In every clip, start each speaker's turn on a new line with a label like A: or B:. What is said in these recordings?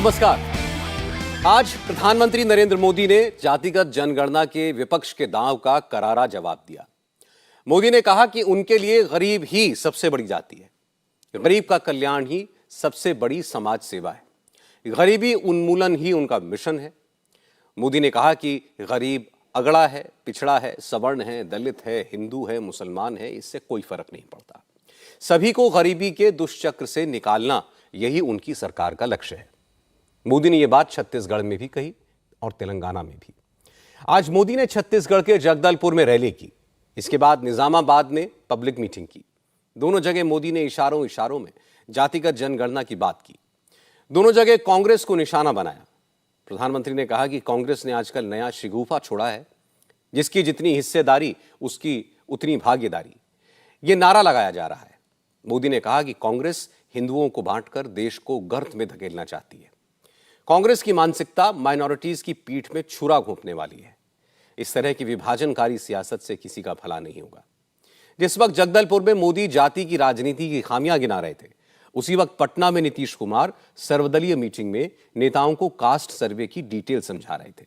A: नमस्कार। आज प्रधानमंत्री नरेंद्र मोदी ने जातिगत जनगणना के विपक्ष के दांव का करारा जवाब दिया। मोदी ने कहा कि उनके लिए गरीब ही सबसे बड़ी जाति है, गरीब का कल्याण ही सबसे बड़ी समाज सेवा है, गरीबी उन्मूलन ही उनका मिशन है। मोदी ने कहा कि गरीब अगड़ा है, पिछड़ा है, सवर्ण है, दलित है, हिंदू है, मुसलमान है, इससे कोई फर्क नहीं पड़ता। सभी को गरीबी के दुष्चक्र से निकालना यही उनकी सरकार का लक्ष्य है। मोदी ने यह बात छत्तीसगढ़ में भी कही और तेलंगाना में भी। आज मोदी ने छत्तीसगढ़ के जगदलपुर में रैली की, इसके बाद निजामाबाद में पब्लिक मीटिंग की। दोनों जगह मोदी ने इशारों इशारों में जातिगत जनगणना की बात की। दोनों जगह कांग्रेस को निशाना बनाया। प्रधानमंत्री ने कहा कि कांग्रेस ने आजकल नया शिगूफा छोड़ा है, जिसकी जितनी हिस्सेदारी उसकी उतनी भागीदारी, यह नारा लगाया जा रहा है। मोदी ने कहा कि कांग्रेस हिंदुओं को बांटकर देश को गर्त में धकेलना चाहती है। कांग्रेस की मानसिकता माइनॉरिटीज की पीठ में छुरा घोंपने वाली है। इस तरह की विभाजनकारी सियासत से किसी का भला नहीं होगा। जिस वक्त जगदलपुर में मोदी जाति की राजनीति की खामियां गिना रहे थे, उसी वक्त पटना में नीतीश कुमार सर्वदलीय मीटिंग में नेताओं को कास्ट सर्वे की डिटेल समझा रहे थे।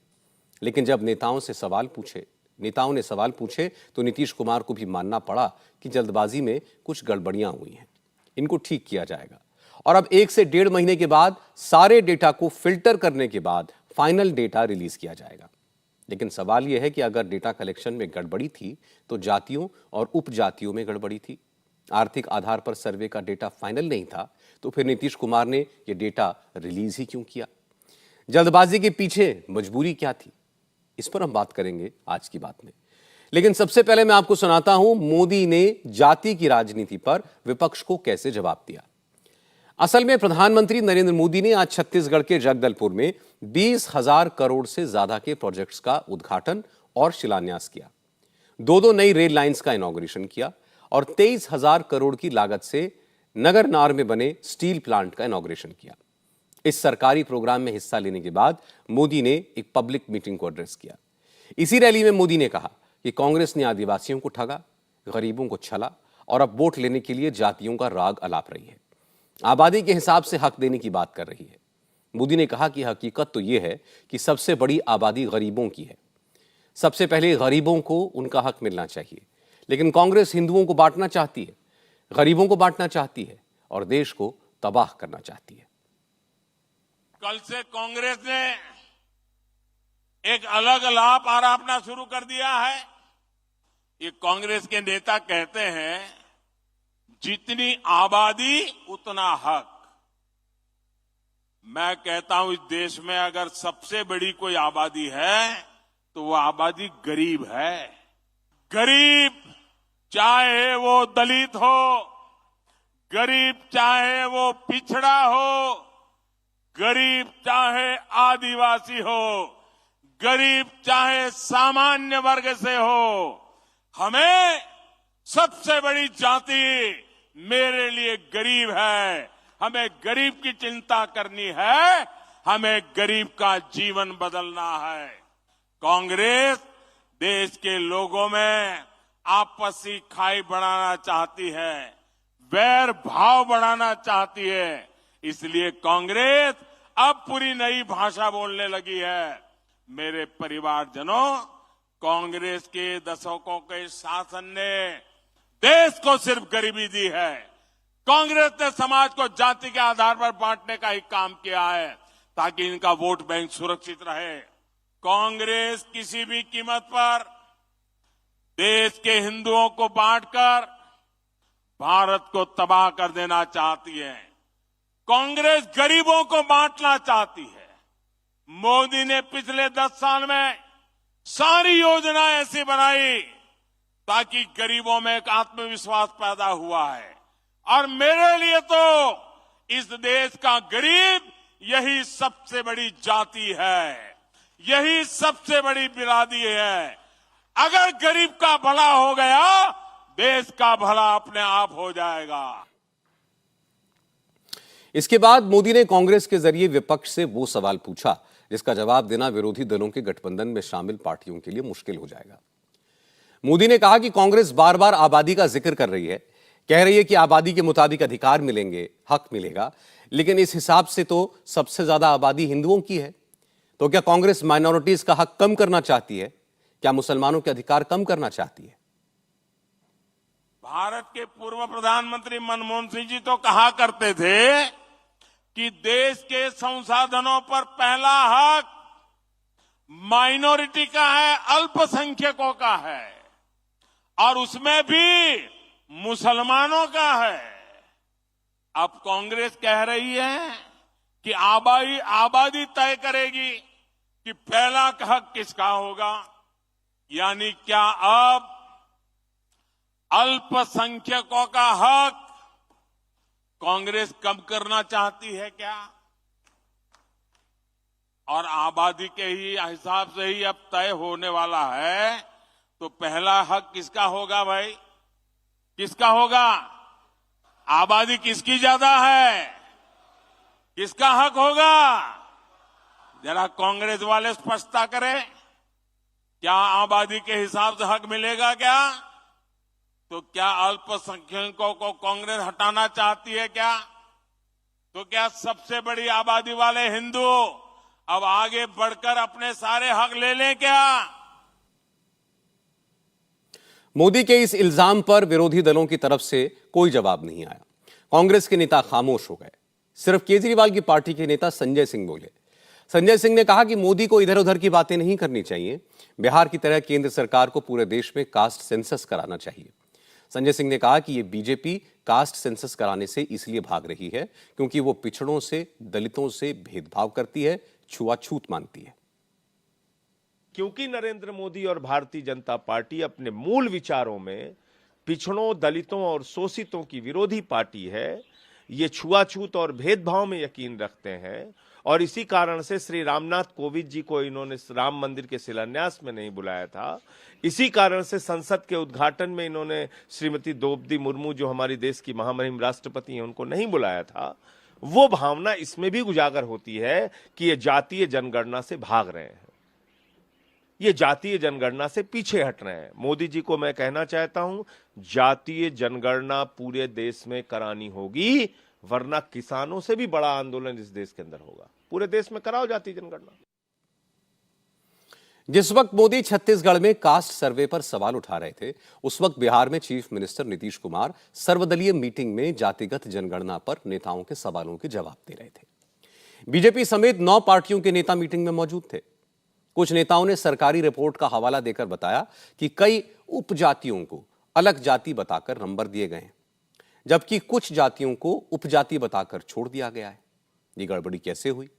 A: लेकिन जब नेताओं ने सवाल पूछे तो नीतीश कुमार को भी मानना पड़ा कि जल्दबाजी में कुछ गड़बड़ियां हुई हैं, इनको ठीक किया जाएगा। और अब 1 से 1.5 महीने के बाद सारे डेटा को फिल्टर करने के बाद फाइनल डेटा रिलीज किया जाएगा। लेकिन सवाल यह है कि अगर डेटा कलेक्शन में गड़बड़ी थी तो जातियों और उपजातियों में गड़बड़ी थी। आर्थिक आधार पर सर्वे का डेटा फाइनल नहीं था तो फिर नीतीश कुमार ने यह डेटा रिलीज ही क्यों किया? जल्दबाजी के पीछे मजबूरी क्या थी? इस पर हम बात करेंगे आज की बात में। लेकिन सबसे पहले मैं आपको सुनाता हूं मोदी ने जाति की राजनीति पर विपक्ष को कैसे जवाब दिया। असल में प्रधानमंत्री नरेंद्र मोदी ने आज छत्तीसगढ़ के जगदलपुर में 20,000 करोड़ से ज्यादा के प्रोजेक्ट्स का उद्घाटन और शिलान्यास किया। 2 नई रेल लाइंस का इनॉग्रेशन किया और 23,000 करोड़ की लागत से नगरनार में बने स्टील प्लांट का इनॉग्रेशन किया। इस सरकारी प्रोग्राम में हिस्सा लेने के बाद मोदी ने एक पब्लिक मीटिंग को एड्रेस किया। इसी रैली में मोदी ने कहा कि कांग्रेस ने आदिवासियों को ठगा, गरीबों को छला और अब वोट लेने के लिए जातियों का राग अलाप रही है। आबादी के हिसाब से हक देने की बात कर रही है। मोदी ने कहा कि हकीकत तो यह है कि सबसे बड़ी आबादी गरीबों की है। सबसे पहले गरीबों को उनका हक मिलना चाहिए। लेकिन कांग्रेस हिंदुओं को बांटना चाहती है, गरीबों को बांटना चाहती है और देश को तबाह करना चाहती है।
B: कल से कांग्रेस ने एक अलग लाभ आरोपना शुरू कर दिया है। ये कांग्रेस के नेता कहते हैं जितनी आबादी उतना हक। मैं कहता हूं इस देश में अगर सबसे बड़ी कोई आबादी है तो वो आबादी गरीब है। गरीब चाहे वो दलित हो, गरीब चाहे वो पिछड़ा हो, गरीब चाहे आदिवासी हो, गरीब चाहे सामान्य वर्ग से हो, हमें सबसे बड़ी जाति मेरे लिए गरीब है। हमें गरीब की चिंता करनी है, हमें गरीब का जीवन बदलना है। कांग्रेस देश के लोगों में आपसी खाई बढ़ाना चाहती है, वैर भाव बढ़ाना चाहती है। इसलिए कांग्रेस अब पूरी नई भाषा बोलने लगी है। मेरे परिवारजनों, कांग्रेस के दशकों के शासन ने देश को सिर्फ गरीबी दी है। कांग्रेस ने समाज को जाति के आधार पर बांटने का ही काम किया है ताकि इनका वोट बैंक सुरक्षित रहे। कांग्रेस किसी भी कीमत पर देश के हिंदुओं को बांटकर भारत को तबाह कर देना चाहती है। कांग्रेस गरीबों को बांटना चाहती है। मोदी ने पिछले 10 साल में सारी योजना ऐसी बनाई ताकि गरीबों में एक आत्मविश्वास पैदा हुआ है। और मेरे लिए तो इस देश का गरीब यही सबसे बड़ी जाति है, यही सबसे बड़ी बिरादरी है। अगर गरीब का भला हो गया, देश का भला अपने आप हो जाएगा।
A: इसके बाद मोदी ने कांग्रेस के जरिए विपक्ष से वो सवाल पूछा जिसका जवाब देना विरोधी दलों के गठबंधन में शामिल पार्टियों के लिए मुश्किल हो जाएगा। मोदी ने कहा कि कांग्रेस बार बार आबादी का जिक्र कर रही है, कह रही है कि आबादी के मुताबिक अधिकार मिलेंगे, हक मिलेगा, लेकिन इस हिसाब से तो सबसे ज्यादा आबादी हिंदुओं की है। तो क्या कांग्रेस माइनॉरिटीज का हक कम करना चाहती है? क्या मुसलमानों के अधिकार कम करना चाहती है?
B: भारत के पूर्व प्रधानमंत्री मनमोहन सिंह जी तो कहा करते थे कि देश के संसाधनों पर पहला हक माइनॉरिटी का है, अल्पसंख्यकों का है, और उसमें भी मुसलमानों का है। अब कांग्रेस कह रही है कि आबादी तय करेगी कि पहला हक किसका होगा। यानी क्या अब अल्पसंख्यकों का हक कांग्रेस कम करना चाहती है क्या? और आबादी के ही हिसाब से ही अब तय होने वाला है, तो पहला हक किसका होगा भाई? किसका होगा? आबादी किसकी ज्यादा है? किसका हक होगा? जरा कांग्रेस वाले स्पष्टता करें। क्या आबादी के हिसाब से हक मिलेगा क्या? तो क्या अल्पसंख्यकों को कांग्रेस हटाना चाहती है क्या? तो क्या सबसे बड़ी आबादी वाले हिंदू अब आगे बढ़कर अपने सारे हक ले लें क्या?
A: मोदी के इस इल्जाम पर विरोधी दलों की तरफ से कोई जवाब नहीं आया। कांग्रेस के नेता खामोश हो गए। सिर्फ केजरीवाल की पार्टी के नेता संजय सिंह बोले। संजय सिंह ने कहा कि मोदी को इधर उधर की बातें नहीं करनी चाहिए। बिहार की तरह केंद्र सरकार को पूरे देश में कास्ट सेंसस कराना चाहिए। संजय सिंह ने कहा कि यह बीजेपी कास्ट सेंसस कराने से इसलिए भाग रही है क्योंकि वो पिछड़ों से, दलितों से भेदभाव करती है, छुआछूत मानती है।
C: क्योंकि नरेंद्र मोदी और भारतीय जनता पार्टी अपने मूल विचारों में पिछड़ों, दलितों और शोषितों की विरोधी पार्टी है, ये छुआछूत और भेदभाव में यकीन रखते हैं, और इसी कारण से श्री रामनाथ कोविंद जी को इन्होंने राम मंदिर के शिलान्यास में नहीं बुलाया था। इसी कारण से संसद के उद्घाटन में इन्होंने श्रीमती द्रौपदी मुर्मू, जो हमारी देश की महामहिम राष्ट्रपति हैं, उनको नहीं बुलाया था। वो भावना इसमें भी उजागर होती है कि ये जातीय जनगणना से भाग रहे हैं, ये जातीय जनगणना से पीछे हट रहे हैं। मोदी जी को मैं कहना चाहता हूं, जातीय जनगणना पूरे देश में करानी होगी, वरना किसानों से भी बड़ा आंदोलन इस देश के अंदर होगा। पूरे देश में कराओ जातीय जनगणना।
A: जिस वक्त मोदी छत्तीसगढ़ में कास्ट सर्वे पर सवाल उठा रहे थे, उस वक्त बिहार में चीफ मिनिस्टर नीतीश कुमार सर्वदलीय मीटिंग में जातिगत जनगणना पर नेताओं के सवालों के जवाब दे रहे थे। बीजेपी समेत 9 पार्टियों के नेता मीटिंग में मौजूद थे। कुछ नेताओं ने सरकारी रिपोर्ट का हवाला देकर बताया कि कई उपजातियों को अलग जाति बताकर नंबर दिए गए हैं, जबकि कुछ जातियों को उपजाति बताकर छोड़ दिया गया है। ये गड़बड़ी कैसे हुई?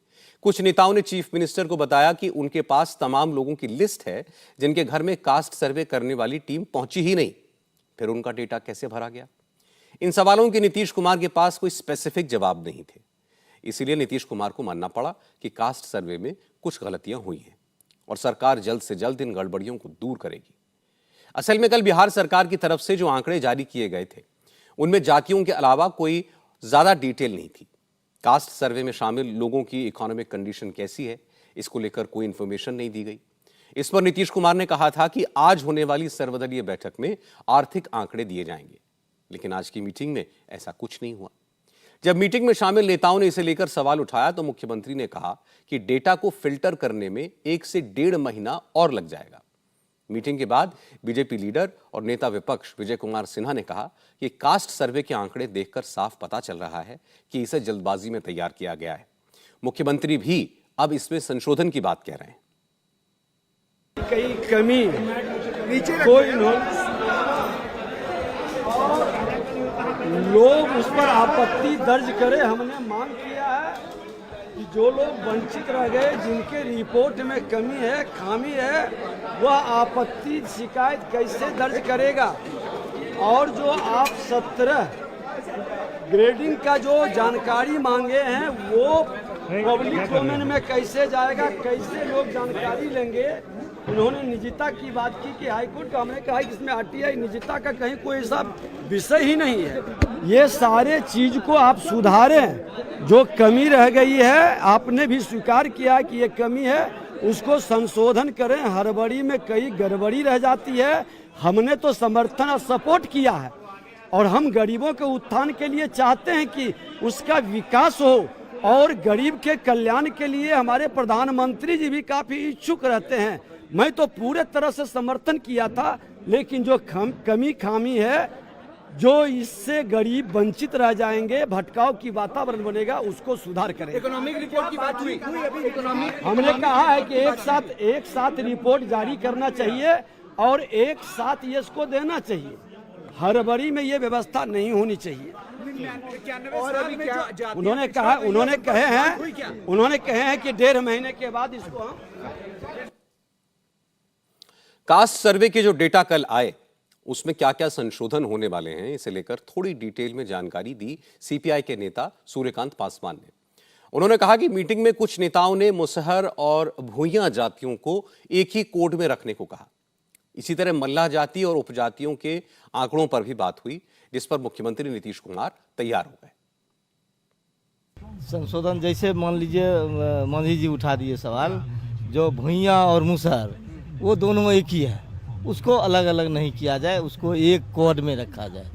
A: कुछ नेताओं ने चीफ मिनिस्टर को बताया कि उनके पास तमाम लोगों की लिस्ट है जिनके घर में कास्ट सर्वे करने वाली टीम पहुंची ही नहीं। फिर उनका डेटा कैसे भरा गया? इन सवालों के नीतीश कुमार के पास कोई स्पेसिफिक जवाब नहीं थे। इसीलिए नीतीश कुमार को मानना पड़ा कि कास्ट सर्वे में कुछ गलतियां हुई हैं और सरकार जल्द से जल्द इन गड़बड़ियों को दूर करेगी। असल में कल बिहार सरकार की तरफ से जो आंकड़े जारी किए गए थे, उनमें जातियों के अलावा कोई ज्यादा डिटेल नहीं थी। कास्ट सर्वे में शामिल लोगों की इकोनॉमिक कंडीशन कैसी है, इसको लेकर कोई इंफॉर्मेशन नहीं दी गई। इस पर नीतीश कुमार ने कहा था कि आज होने वाली सर्वदलीय बैठक में आर्थिक आंकड़े दिए जाएंगे, लेकिन आज की मीटिंग में ऐसा कुछ नहीं हुआ। जब मीटिंग में शामिल नेताओं ने इसे लेकर सवाल उठाया तो मुख्यमंत्री ने कहा कि डेटा को फिल्टर करने में 1 से 1.5 महीना और लग जाएगा। मीटिंग के बाद बीजेपी लीडर और नेता विपक्ष विजय कुमार सिन्हा ने कहा कि कास्ट सर्वे के आंकड़े देखकर साफ पता चल रहा है कि इसे जल्दबाजी में तैयार किया गया है। मुख्यमंत्री भी अब इसमें संशोधन की बात कह रहे हैं।
D: कई कमी कोई लोग उस पर आपत्ति दर्ज करे। हमने मांग किया है कि जो लोग वंचित रह गए, जिनके रिपोर्ट में कमी है, खामी है, वह आपत्ति शिकायत कैसे दर्ज करेगा। और जो आप 17 ग्रेडिंग का जो जानकारी मांगे हैं वो पब्लिक डोमेन में कैसे जाएगा, कैसे लोग जानकारी लेंगे। उन्होंने निजता की बात की कि हाईकोर्ट का, हमने कहा कि इसमें आरटीआई निजता का कहीं कोई ऐसा विषय ही नहीं है। ये सारे चीज को आप सुधारें। जो कमी रह गई है, आपने भी स्वीकार किया कि ये कमी है, उसको संशोधन करें। हड़बड़ी में कई गड़बड़ी रह जाती है। हमने तो समर्थन और सपोर्ट किया है और हम गरीबों के उत्थान के लिए चाहते हैं कि उसका विकास हो, और गरीब के कल्याण के लिए हमारे प्रधानमंत्री जी भी काफ़ी इच्छुक रहते हैं। मैं तो पूरे तरह से समर्थन किया था, लेकिन जो कमी खामी है, जो इससे गरीब वंचित रह जाएंगे, भटकाव की वातावरण बनेगा, उसको सुधार करें।
E: इकोनॉमिक रिपोर्ट की बात हुई अभी इकोनॉमिक
D: हमने कहा है कि एक साथ रिपोर्ट जारी करना चाहिए और एक साथ ये इसको देना चाहिए। हड़बड़ी में ये व्यवस्था नहीं होनी चाहिए।
E: और अभी क्या
D: उन्होंने कहे हैं कि 1.5 महीने के बाद इसको हम
A: कास्ट सर्वे के जो डेटा कल आए उसमें क्या क्या संशोधन होने वाले हैं, इसे लेकर थोड़ी डिटेल में जानकारी दी सीपीआई के नेता सूर्यकांत पासवान ने। उन्होंने कहा कि मीटिंग में कुछ नेताओं ने मुसहर और भूइयां जातियों को एक ही कोड में रखने को कहा। इसी तरह मल्लाह जाति और उपजातियों के आंकड़ों पर भी बात हुई, जिस पर मुख्यमंत्री नीतीश कुमार तैयार हो गए।
F: संशोधन जैसे मान लीजिए मांझी जी उठा दिए सवाल, जो भुइयां और मुसहर वो दोनों एक ही है, उसको अलग अलग नहीं किया जाए, उसको एक कोड में रखा जाए।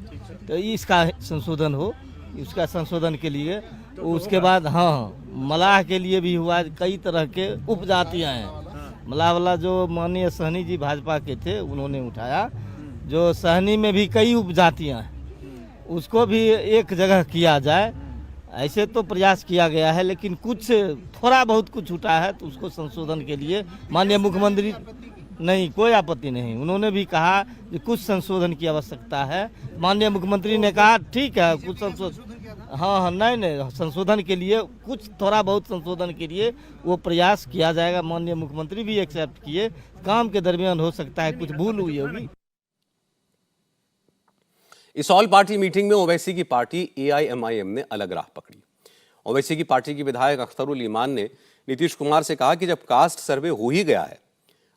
F: तो इसका संशोधन हो, उसका संशोधन के लिए उसके बाद मलाह के लिए भी हुआ। कई तरह के उपजातियाँ हैं। मलाह वाला जो माननीय सहनी जी भाजपा के थे उन्होंने उठाया, जो सहनी में भी कई उपजातियाँ हैं, उसको भी एक जगह किया जाए, ऐसे तो प्रयास किया गया है। लेकिन कुछ थोड़ा बहुत कुछ उठा है, तो उसको संशोधन के लिए माननीय मुख्यमंत्री नहीं, कोई आपत्ति नहीं। उन्होंने भी कहा कि कुछ संशोधन की आवश्यकता है। माननीय मुख्यमंत्री ने कहा ठीक है, कुछ संशोधन नहीं संशोधन के लिए, कुछ थोड़ा बहुत संशोधन के लिए वो प्रयास किया जाएगा। माननीय मुख्यमंत्री भी एक्सेप्ट किए। काम के दरमियान हो सकता है कुछ भूल हुई होगी।
A: इस ऑल पार्टी मीटिंग में ओवैसी की पार्टी AIMIM ने अलग राह पकड़ी। ओवैसी की पार्टी की विधायक अख्तरुल ईमान ने नीतीश कुमार से कहा कि जब कास्ट सर्वे हो ही गया है,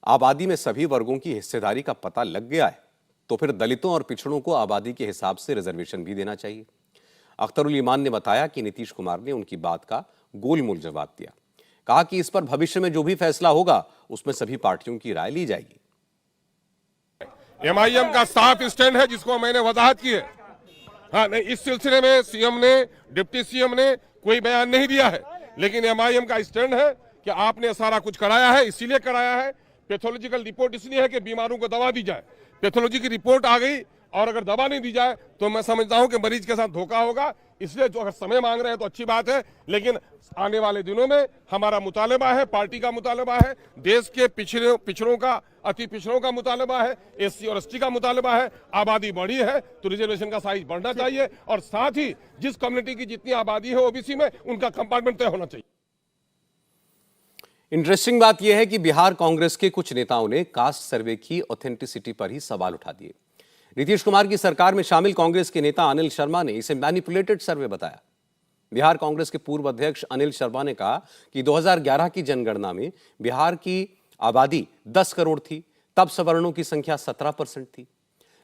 A: आबादी में सभी वर्गों की हिस्सेदारी का पता लग गया है, तो फिर दलितों और पिछड़ों को आबादी के हिसाब से रिजर्वेशन भी देना चाहिए। अख्तरुल ईमान ने बताया कि नीतीश कुमार ने उनकी बात का गोलमोल जवाब दिया। कहा कि इस पर भविष्य में जो भी फैसला होगा उसमें सभी पार्टियों की राय ली जाएगी।
G: MIM का साफ स्टैंड है, जिसको मैंने वजाहत की है। हाँ, नहीं, इस सिलसिले में सीएम ने, डिप्टी सीएम ने कोई बयान नहीं दिया है, लेकिन MIM का स्टैंड है कि आपने सारा कुछ कराया है। इसीलिए कराया है, पैथोलॉजिकल रिपोर्ट इसलिए है कि बीमारों को दवा दी जाए। पैथोलॉजी की रिपोर्ट आ गई और अगर दवा नहीं दी जाए तो मैं समझता हूं कि मरीज के साथ धोखा होगा। इसलिए जो अगर समय मांग रहे हैं तो अच्छी बात है, लेकिन आने वाले दिनों में हमारा मुतालबा है, पार्टी का मुतालबा है, देश के पिछड़ों का, अति पिछड़ों का मुतालबा है, SC और ST का मुतालबा है। आबादी बढ़ी है तो रिजर्वेशन का साइज बढ़ना चाहिए, और साथ ही जिस कम्युनिटी की जितनी आबादी है OBC में, उनका कंपार्टमेंट तय होना चाहिए।
A: इंटरेस्टिंग बात यह है कि बिहार कांग्रेस के कुछ नेताओं ने कास्ट सर्वे की ऑथेंटिसिटी पर ही सवाल उठा दिए। नीतीश कुमार की सरकार में शामिल कांग्रेस के नेता अनिल शर्मा ने इसे मैनिपुलेटेड सर्वे बताया। बिहार कांग्रेस के पूर्व अध्यक्ष अनिल शर्मा ने कहा कि 2011 की जनगणना में बिहार की आबादी 10 करोड़ थी, तब सवर्णों की संख्या 17% थी।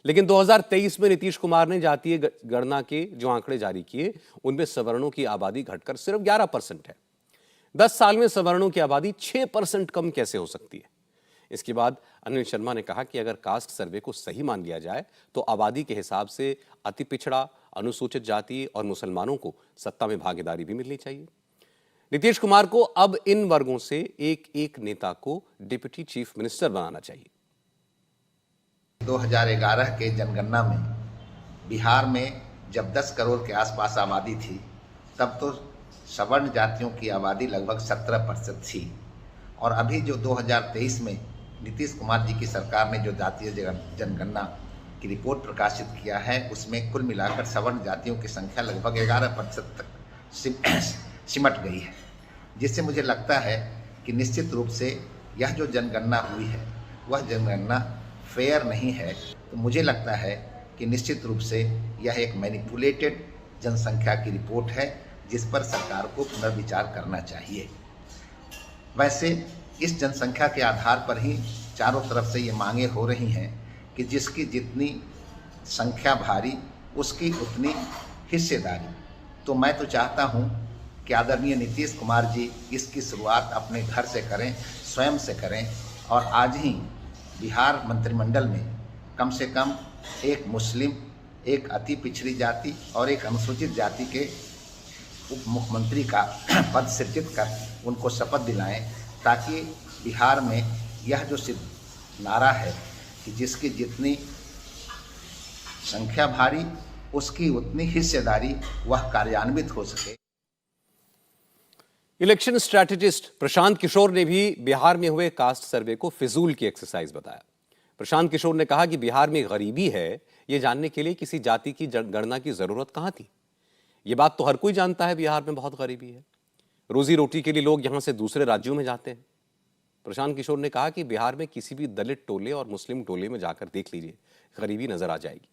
A: लेकिन 2023 में नीतीश कुमार ने जातीय गणना के जो आंकड़े जारी किए, उनमें सवर्णों की आबादी घटकर सिर्फ 11% है। 10 साल में सवर्णों की आबादी 6% कम कैसे हो सकती है? इसके बाद अनिल शर्मा ने कहा कि अगर कास्ट सर्वे को सही मान लिया जाए तो आबादी के हिसाब से अति पिछड़ा, अनुसूचित जाति और मुसलमानों को सत्ता में भागीदारी भी मिलनी चाहिए। नीतीश कुमार को अब इन वर्गों से एक एक नेता को डिप्टी चीफ मिनिस्टर बनाना चाहिए।
H: 2011 के जनगणना में बिहार में जब 10 करोड़ के आसपास आबादी थी, तब तो सवर्ण जातियों की आबादी लगभग 17% थी। और अभी जो 2023 में नीतीश कुमार जी की सरकार ने जो जातीय जनगणना की रिपोर्ट प्रकाशित किया है, उसमें कुल मिलाकर सवर्ण जातियों की संख्या लगभग 11% तक सिमट गई है, जिससे मुझे लगता है कि निश्चित रूप से यह जो जनगणना हुई है वह जनगणना फेयर नहीं है। तो मुझे लगता है कि निश्चित रूप से यह एक मैनिपुलेटेड जनसंख्या की रिपोर्ट है, जिस पर सरकार को पुनर्विचार करना चाहिए। वैसे इस जनसंख्या के आधार पर ही चारों तरफ से ये मांगे हो रही हैं कि जिसकी जितनी संख्या भारी उसकी उतनी हिस्सेदारी। तो मैं तो चाहता हूँ कि आदरणीय नीतीश कुमार जी इसकी शुरुआत अपने घर से करें, स्वयं से करें, और आज ही बिहार मंत्रिमंडल में कम से कम एक मुस्लिम, एक अति पिछड़ी जाति और एक अनुसूचित जाति के उप मुख्यमंत्री का पद सृजित कर उनको शपथ दिलाएं, ताकि बिहार में यह जो सिद्ध नारा है कि जिसकी जितनी संख्या भारी उसकी उतनी हिस्सेदारी, वह कार्यान्वित हो सके।
A: इलेक्शन स्ट्रैटेजिस्ट प्रशांत किशोर ने भी बिहार में हुए कास्ट सर्वे को फिजूल की एक्सरसाइज बताया। प्रशांत किशोर ने कहा कि बिहार में गरीबी है, यह जानने के लिए किसी जाति की गणना की जरूरत कहां थी। यह बात तो हर कोई जानता है, बिहार में बहुत गरीबी है। रोजी रोटी के लिए लोग यहां से दूसरे राज्यों में जाते हैं। प्रशांत किशोर ने कहा कि बिहार में किसी भी दलित टोले और मुस्लिम टोले में जाकर देख लीजिए, गरीबी नजर आ जाएगी।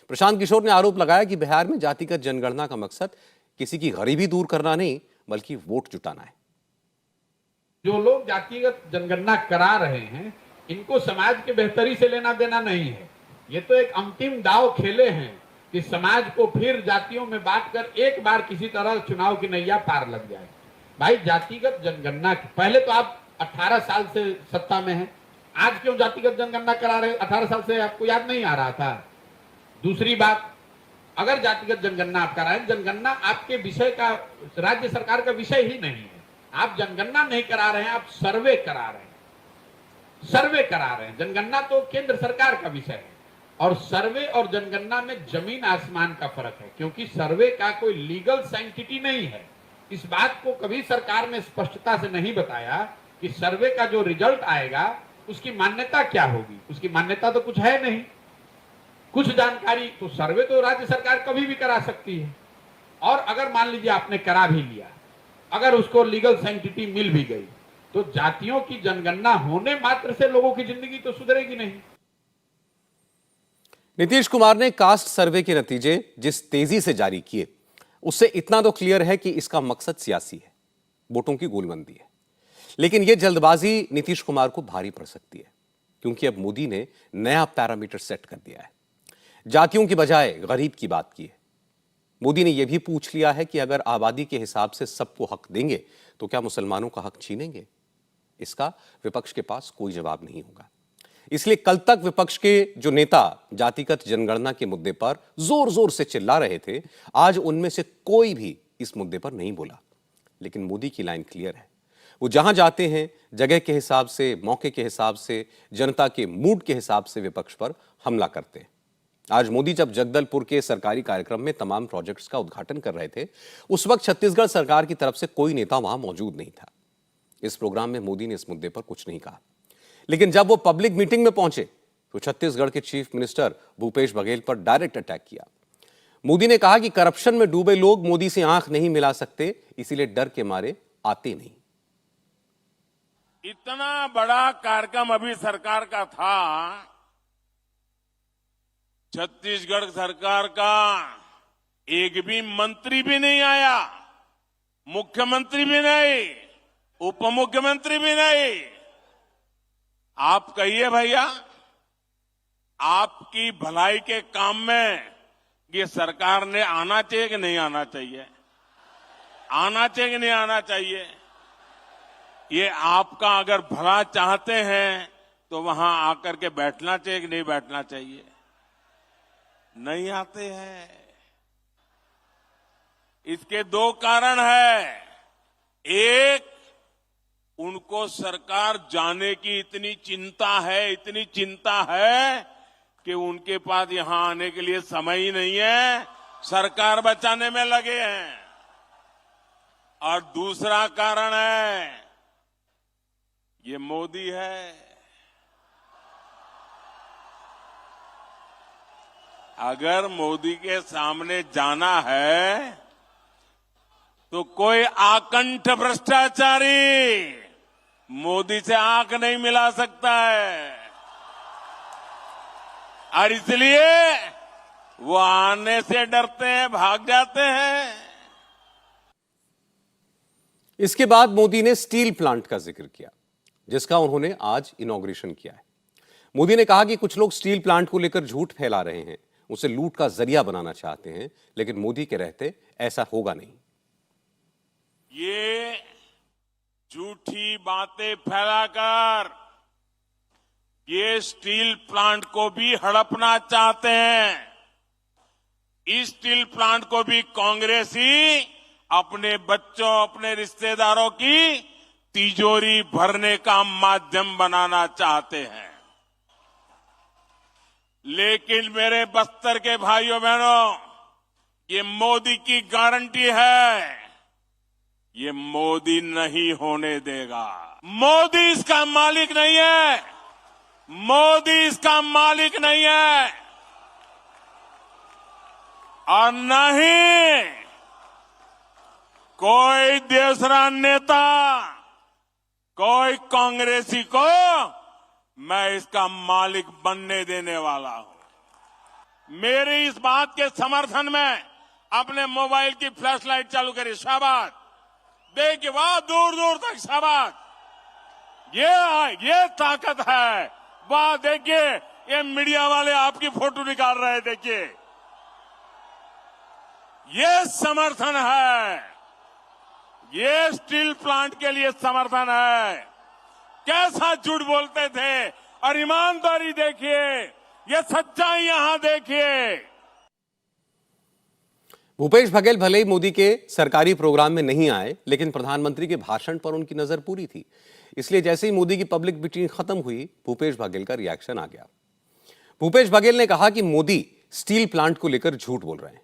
A: प्रशांत किशोर ने आरोप लगाया कि बिहार में जातिगत जनगणना का मकसद किसी की गरीबी दूर करना नहीं, बल्कि वोट जुटाना है।
I: जो लोग जातिगत जनगणना करा रहे हैं, इनको समाज के बेहतरी से लेना देना नहीं है। ये तो एक अंतिम दांव खेले हैं कि समाज को फिर जातियों में बांटकर एक बार किसी तरह चुनाव की नैया पार लग जाए। भाई, जातिगत जनगणना पहले तो आप 18 साल से सत्ता में हैं, आज क्यों जातिगत जनगणना करा रहे? 18 साल से आपको याद नहीं आ रहा था? दूसरी बात, अगर जातिगत जनगणना आप करा रहे हैं, जनगणना आपके विषय का, राज्य सरकार का विषय ही नहीं है। आप जनगणना नहीं करा रहे हैं, आप सर्वे करा रहे हैं। सर्वे करा रहे हैं। जनगणना तो केंद्र सरकार का विषय है, और सर्वे और जनगणना में जमीन आसमान का फर्क है, क्योंकि सर्वे का कोई लीगल सैंक्टिटी नहीं है। इस बात को कभी सरकार ने स्पष्टता से नहीं बताया कि सर्वे का जो रिजल्ट आएगा उसकी मान्यता क्या होगी। उसकी मान्यता तो कुछ है नहीं, कुछ जानकारी। तो सर्वे तो राज्य सरकार कभी भी करा सकती है, और अगर मान लीजिए आपने करा भी लिया, अगर उसको लीगल सैंक्टिटी मिल भी गई, तो जातियों की जनगणना होने मात्र से लोगों की जिंदगी तो सुधरेगी नहीं।
A: नीतीश कुमार ने कास्ट सर्वे के नतीजे जिस तेजी से जारी किए, उससे इतना तो क्लियर है कि इसका मकसद सियासी है, वोटों की गोलबंदी है। लेकिन यह जल्दबाजी नीतीश कुमार को भारी पड़ सकती है, क्योंकि अब मोदी ने नया पैरामीटर सेट कर दिया है। जातियों की बजाय गरीब की बात की है। मोदी ने यह भी पूछ लिया है कि अगर आबादी के हिसाब से सबको हक देंगे तो क्या मुसलमानों का हक छीनेंगे? इसका विपक्ष के पास कोई जवाब नहीं होगा। इसलिए कल तक विपक्ष के जो नेता जातिगत जनगणना के मुद्दे पर जोर जोर से चिल्ला रहे थे, आज उनमें से कोई भी इस मुद्दे पर नहीं बोला। लेकिन मोदी की लाइन क्लियर है। वो जहां जाते हैं, जगह के हिसाब से, मौके के हिसाब से, जनता के मूड के हिसाब से विपक्ष पर हमला करते हैं। आज मोदी जब जगदलपुर के सरकारी कार्यक्रम में तमाम प्रोजेक्ट्स का उद्घाटन कर रहे थे, उस वक्त छत्तीसगढ़ सरकार की तरफ से कोई नेता वहां मौजूद नहीं था। इस प्रोग्राम में मोदी ने इस मुद्दे पर कुछ नहीं कहा। लेकिन जब वो पब्लिक मीटिंग में पहुंचे तो छत्तीसगढ़ के चीफ मिनिस्टर भूपेश बघेल पर डायरेक्ट अटैक किया। मोदी ने कहा कि करप्शन में डूबे लोग मोदी से आंख नहीं मिला सकते, इसीलिए डर के मारे आते नहीं।
B: इतना बड़ा कार्यक्रम अभी सरकार का था, छत्तीसगढ़ सरकार का एक भी मंत्री भी नहीं आया, मुख्यमंत्री भी नहीं, उप मुख्यमंत्री भी नहीं। आप कहिए भैया, आपकी भलाई के काम में ये सरकार ने आना चाहिए कि नहीं आना चाहिए? आना चाहिए कि नहीं आना चाहिए? ये आपका अगर भला चाहते हैं तो वहां आकर के बैठना चाहिए कि नहीं बैठना चाहिए? नहीं आते हैं। इसके दो कारण है। एक, उनको सरकार जाने की इतनी चिंता है कि उनके पास यहां आने के लिए समय ही नहीं है, सरकार बचाने में लगे हैं। और दूसरा कारण है, ये मोदी है। अगर मोदी के सामने जाना है तो कोई आकंठ भ्रष्टाचारी मोदी से आंख नहीं मिला सकता है, और इसलिए वो आने से डरते हैं, भाग जाते हैं।
A: इसके बाद मोदी ने स्टील प्लांट का जिक्र किया, जिसका उन्होंने आज इनॉग्रेशन किया है। मोदी ने कहा कि कुछ लोग स्टील प्लांट को लेकर झूठ फैला रहे हैं, उसे लूट का जरिया बनाना चाहते हैं, लेकिन मोदी के रहते ऐसा होगा नहीं।
B: ये झूठी बातें फैलाकर ये स्टील प्लांट को भी हड़पना चाहते हैं। इस स्टील प्लांट को भी कांग्रेस ही अपने बच्चों, अपने रिश्तेदारों की तिजोरी भरने का माध्यम बनाना चाहते हैं। लेकिन मेरे बस्तर के भाइयों बहनों, ये मोदी की गारंटी है, ये मोदी नहीं होने देगा। मोदी इसका मालिक नहीं है, मोदी इसका मालिक नहीं है, और नहीं कोई दूसरा नेता, कोई कांग्रेसी को मैं इसका मालिक बनने देने वाला हूं। मेरी इस बात के समर्थन में अपने मोबाइल की फ्लैश लाइट चालू करी, शाबाश, देखिए वाह, दूर दूर तक शाबाश, ये ताकत है, वाह, देखिए ये मीडिया वाले आपकी फोटो निकाल रहे हैं, देखिए ये समर्थन है, ये स्टील प्लांट के लिए समर्थन है। कैसा झूठ बोलते थे, और ईमानदारी देखिए, ये सच्चाई यहां देखिए।
A: भूपेश बघेल भले ही मोदी के सरकारी प्रोग्राम में नहीं आए, लेकिन प्रधानमंत्री के भाषण पर उनकी नजर पूरी थी। इसलिए जैसे ही मोदी की पब्लिक मीटिंग खत्म हुई, भूपेश बघेल का रिएक्शन आ गया। भूपेश बघेल ने कहा कि मोदी स्टील प्लांट को लेकर झूठ बोल रहे हैं।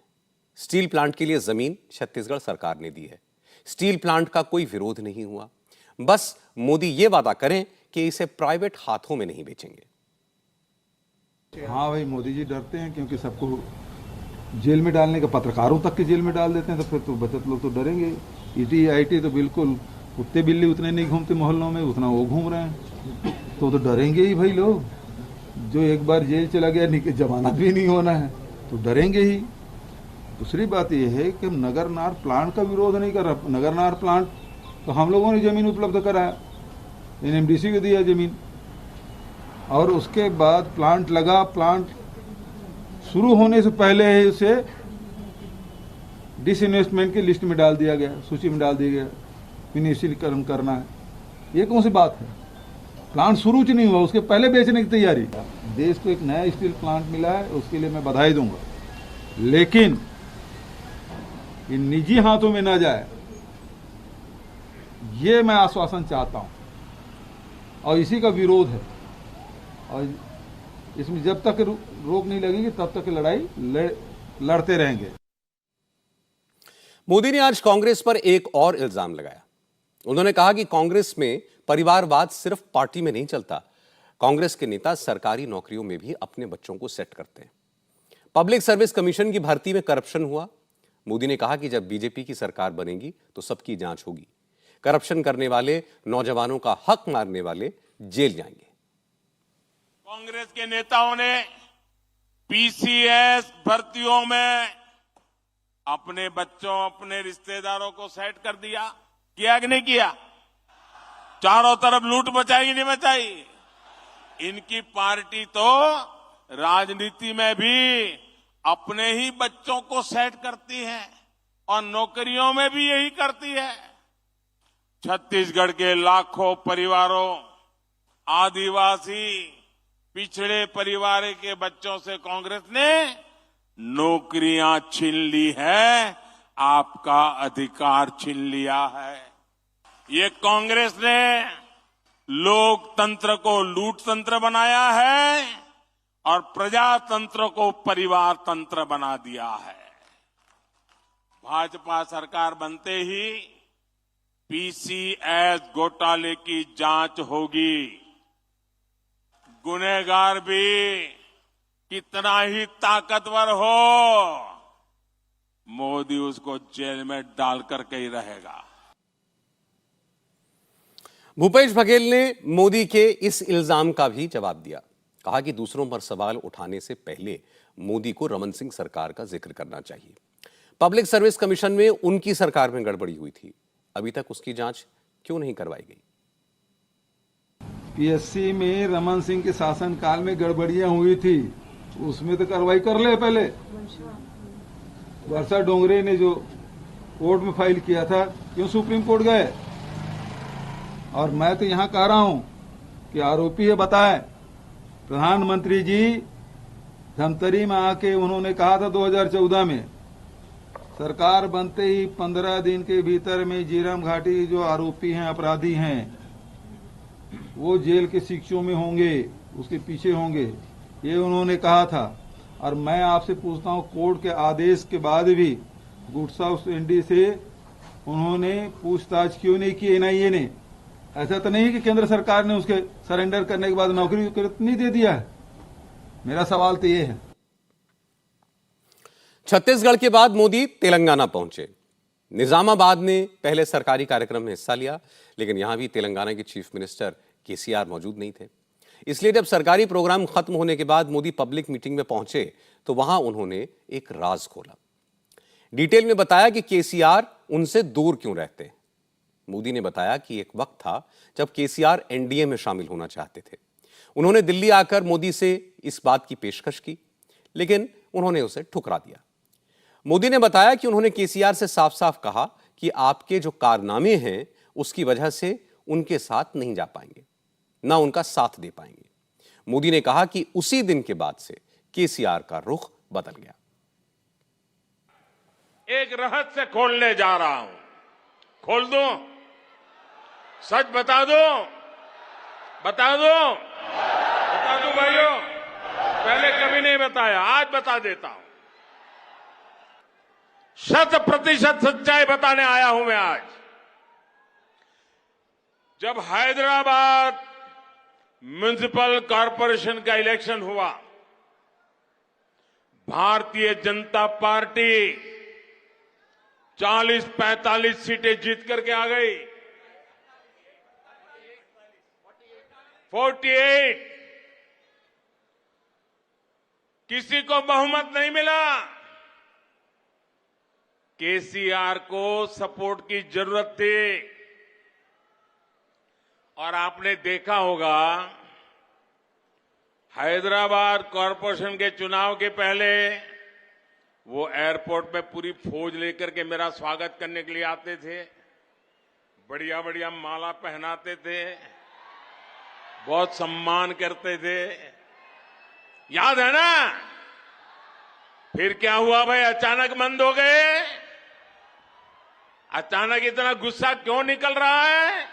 A: स्टील प्लांट के लिए जमीन छत्तीसगढ़ सरकार ने दी है। स्टील प्लांट का कोई विरोध नहीं हुआ, बस मोदी ये वादा करें कि इसे प्राइवेट हाथों में नहीं बेचेंगे।
J: हाँ भाई, मोदी जी डरते हैं क्योंकि सबको जेल में डालने का, पत्रकारों तक के जेल में डाल देते हैं, तो फिर तो बचत लोग तो डरेंगे। ईटी आईटी तो बिल्कुल कुत्ते बिल्ली उतने नहीं घूमते मोहल्लों में, उतना वो घूम रहे हैं, तो डरेंगे ही भाई लोग। जो एक बार जेल चला गया, जमानत भी नहीं होना है, तो डरेंगे ही। दूसरी बात यह है कि नगरनार प्लांट का विरोध नहीं कर रहा। नगरनार प्लांट तो हम लोगों ने जमीन उपलब्ध कराया, एनएमडीसी को दिया जमीन, और उसके बाद प्लांट लगा, प्लांट शुरू होने से पहले ही उसे डिसइन्वेस्टमेंट की लिस्ट में डाल दिया गया, सूची में डाल दिया गया, विनिवेशीकरण करना है। ये कौन सी बात है? प्लांट शुरू ही नहीं हुआ, उसके पहले बेचने की तैयारी। देश को एक नया स्टील प्लांट मिला है, उसके लिए मैं बधाई दूंगा, लेकिन ये निजी हाथों में ना जाए, ये मैं आश्वासन चाहता हूं, और इसी का विरोध है। और इसमें जब तक रोक नहीं लगेगी, तब तक लड़ाई लड़ते रहेंगे।
A: मोदी ने आज कांग्रेस पर एक और इल्जाम लगाया। उन्होंने कहा कि कांग्रेस में परिवारवाद सिर्फ पार्टी में नहीं चलता, कांग्रेस के नेता सरकारी नौकरियों में भी अपने बच्चों को सेट करते हैं। पब्लिक सर्विस कमीशन की भर्ती में करप्शन हुआ। मोदी ने कहा कि जब बीजेपी की सरकार बनेगी तो सबकी जांच होगी। करप्शन करने वाले, नौजवानों का हक मारने वाले जेल जाएंगे।
B: कांग्रेस के नेताओं ने पीसीएस भर्तियों में अपने बच्चों, अपने रिश्तेदारों को सेट कर दिया, किया कि नहीं किया? चारों तरफ लूट मचाई नहीं मचाई? इनकी पार्टी तो राजनीति में भी अपने ही बच्चों को सेट करती है और नौकरियों में भी यही करती है। छत्तीसगढ़ के लाखों परिवारों, आदिवासी, पिछड़े परिवार के बच्चों से कांग्रेस ने नौकरियां छीन ली है, आपका अधिकार छीन लिया है। ये कांग्रेस ने लोकतंत्र को लूट तंत्र बनाया है और प्रजातंत्र को परिवार तंत्र बना दिया है। भाजपा सरकार बनते ही पीसीएस घोटाले की जांच होगी। गुनहगार भी कितना ही ताकतवर हो, मोदी उसको जेल में डाल करके ही रहेगा।
A: भूपेश बघेल ने मोदी के इस इल्जाम का भी जवाब दिया। कहा कि दूसरों पर सवाल उठाने से पहले मोदी को रमन सिंह सरकार का जिक्र करना चाहिए। पब्लिक सर्विस कमीशन में उनकी सरकार में गड़बड़ी हुई थी, अभी तक उसकी जांच क्यों नहीं करवाई गई?
J: पीएससी में रमन सिंह के शासनकाल में गड़बड़ियां हुई थी, उसमें तो कार्रवाई कर ले। पहले वर्षा डोंगरे ने जो कोर्ट में फाइल किया था, क्यों सुप्रीम कोर्ट गए? और मैं तो यहां कह रहा हूं कि आरोपी है बताएं, प्रधानमंत्री जी धमतरी में आके उन्होंने कहा था 2014 में सरकार बनते ही 15 दिन के भीतर में जीरम घाटी जो आरोपी हैं, अपराधी हैं, वो जेल के शिक्षों में होंगे, उसके पीछे होंगे, ये उन्होंने कहा था। और मैं आपसे पूछता हूं, कोर्ट के आदेश के बाद भी गुड्स हाउस एनडी से उन्होंने पूछताछ क्यों नहीं की एनआईए ने? ऐसा तो नहीं कि केंद्र सरकार ने उसके सरेंडर करने के बाद नौकरी नहीं दे दिया है? मेरा सवाल तो ये है।
A: छत्तीसगढ़ के बाद मोदी तेलंगाना पहुंचे। निजामाबाद में पहले सरकारी कार्यक्रम में हिस्सा लिया, लेकिन यहां भी तेलंगाना के चीफ मिनिस्टर केसीआर मौजूद नहीं थे। इसलिए जब सरकारी प्रोग्राम खत्म होने के बाद मोदी पब्लिक मीटिंग में पहुंचे तो वहां उन्होंने एक राज खोला। डिटेल में बताया कि केसीआर उनसे दूर क्यों रहते हैं। मोदी ने बताया कि एक वक्त था जब केसीआर एनडीए में शामिल होना चाहते थे। उन्होंने दिल्ली आकर मोदी से इस बात की पेशकश की, लेकिन उन्होंने उसे ठुकरा दिया। मोदी ने बताया कि उन्होंने केसीआर से साफ साफ कहा कि आपके जो कारनामे हैं उसकी वजह से उनके साथ नहीं जा पाएंगे, ना उनका साथ दे पाएंगे। मोदी ने कहा कि उसी दिन के बाद से केसीआर का रुख बदल गया।
B: एक रहस्य खोलने जा रहा हूं, खोल दो, सच बता दो, बता दो, बता दो भाइयों, पहले कभी नहीं बताया, आज बता देता हूं। 100% सच्चाई बताने आया हूं मैं आज। जब हैदराबाद म्युनिसिपल कॉरपोरेशन का इलेक्शन हुआ, भारतीय जनता पार्टी 40-45 सीटें जीत करके आ गई। 48 किसी को बहुमत नहीं मिला। केसीआर को सपोर्ट की जरूरत थी। और आपने देखा होगा, हैदराबाद कॉरपोरेशन के चुनाव के पहले वो एयरपोर्ट में पूरी फौज लेकर के मेरा स्वागत करने के लिए आते थे, बढ़िया बढ़िया माला पहनाते थे, बहुत सम्मान करते थे, याद है ना? फिर क्या हुआ भाई, अचानक बंद हो गए। अचानक इतना गुस्सा क्यों निकल रहा है?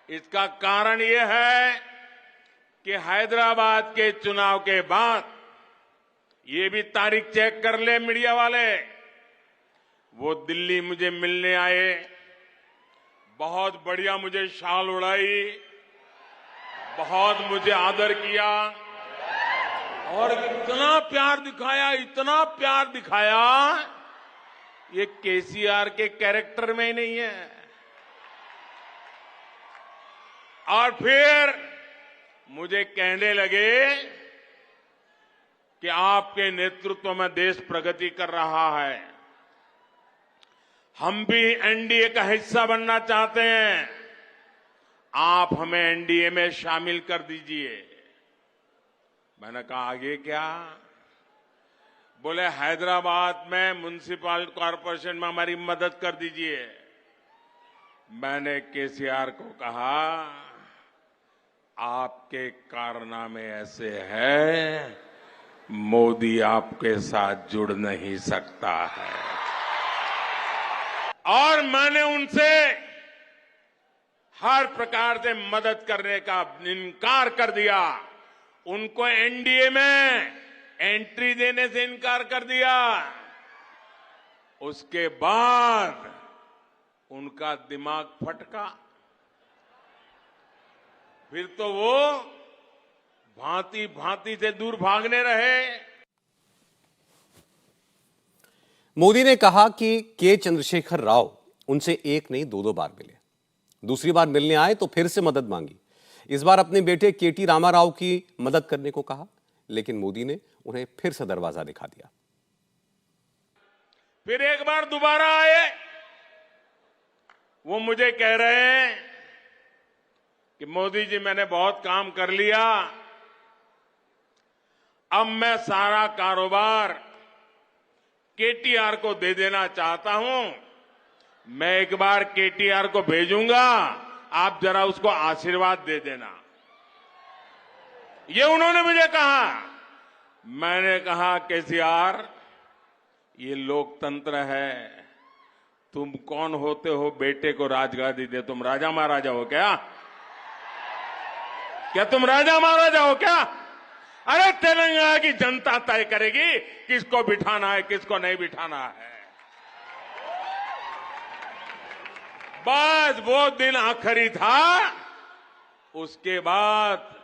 B: इसका कारण यह है कि हैदराबाद के चुनाव के बाद, ये भी तारीख चेक कर ले मीडिया वाले, वो दिल्ली मुझे मिलने आए, बहुत बढ़िया मुझे शाल उड़ाई, बहुत मुझे आदर किया और इतना प्यार दिखाया, इतना प्यार दिखाया, ये केसीआर के कैरेक्टर में ही नहीं है। और फिर मुझे कहने लगे कि आपके नेतृत्व में देश प्रगति कर रहा है, हम भी एनडीए का हिस्सा बनना चाहते हैं, आप हमें एनडीए में शामिल कर दीजिए। मैंने कहा आगे क्या? बोले हैदराबाद में म्युनिसिपल कॉरपोरेशन में हमारी मदद कर दीजिए। मैंने केसीआर को कहा, आपके कारनामे ऐसे हैं, मोदी आपके साथ जुड़ नहीं सकता है। और मैंने उनसे हर प्रकार से मदद करने का इनकार कर दिया। उनको एनडीए में एंट्री देने से इनकार कर दिया। उसके बाद उनका दिमाग फटका, फिर तो वो भांति भांति से दूर भागने रहे।
A: मोदी ने कहा कि के चंद्रशेखर राव उनसे एक नहीं दो बार मिले। दूसरी बार मिलने आए तो फिर से मदद मांगी। इस बार अपने बेटे केटी रामाराव की मदद करने को कहा, लेकिन मोदी ने उन्हें फिर से दरवाजा दिखा दिया।
B: फिर एक बार दोबारा आए, वो मुझे कह रहे हैं कि मोदी जी मैंने बहुत काम कर लिया, अब मैं सारा कारोबार केटीआर को दे देना चाहता हूं, मैं एक बार केटीआर को भेजूंगा, आप जरा उसको आशीर्वाद दे देना। ये उन्होंने मुझे कहा। मैंने कहा केसीआर, ये लोकतंत्र है, तुम कौन होते हो बेटे को राजगादी दे? तुम राजा महाराजा हो क्या? क्या तुम राजा महाराजा हो क्या? अरे तेलंगाना की जनता तय करेगी किसको बिठाना है, किसको नहीं बिठाना है। बस वो दिन आखिरी था, उसके बाद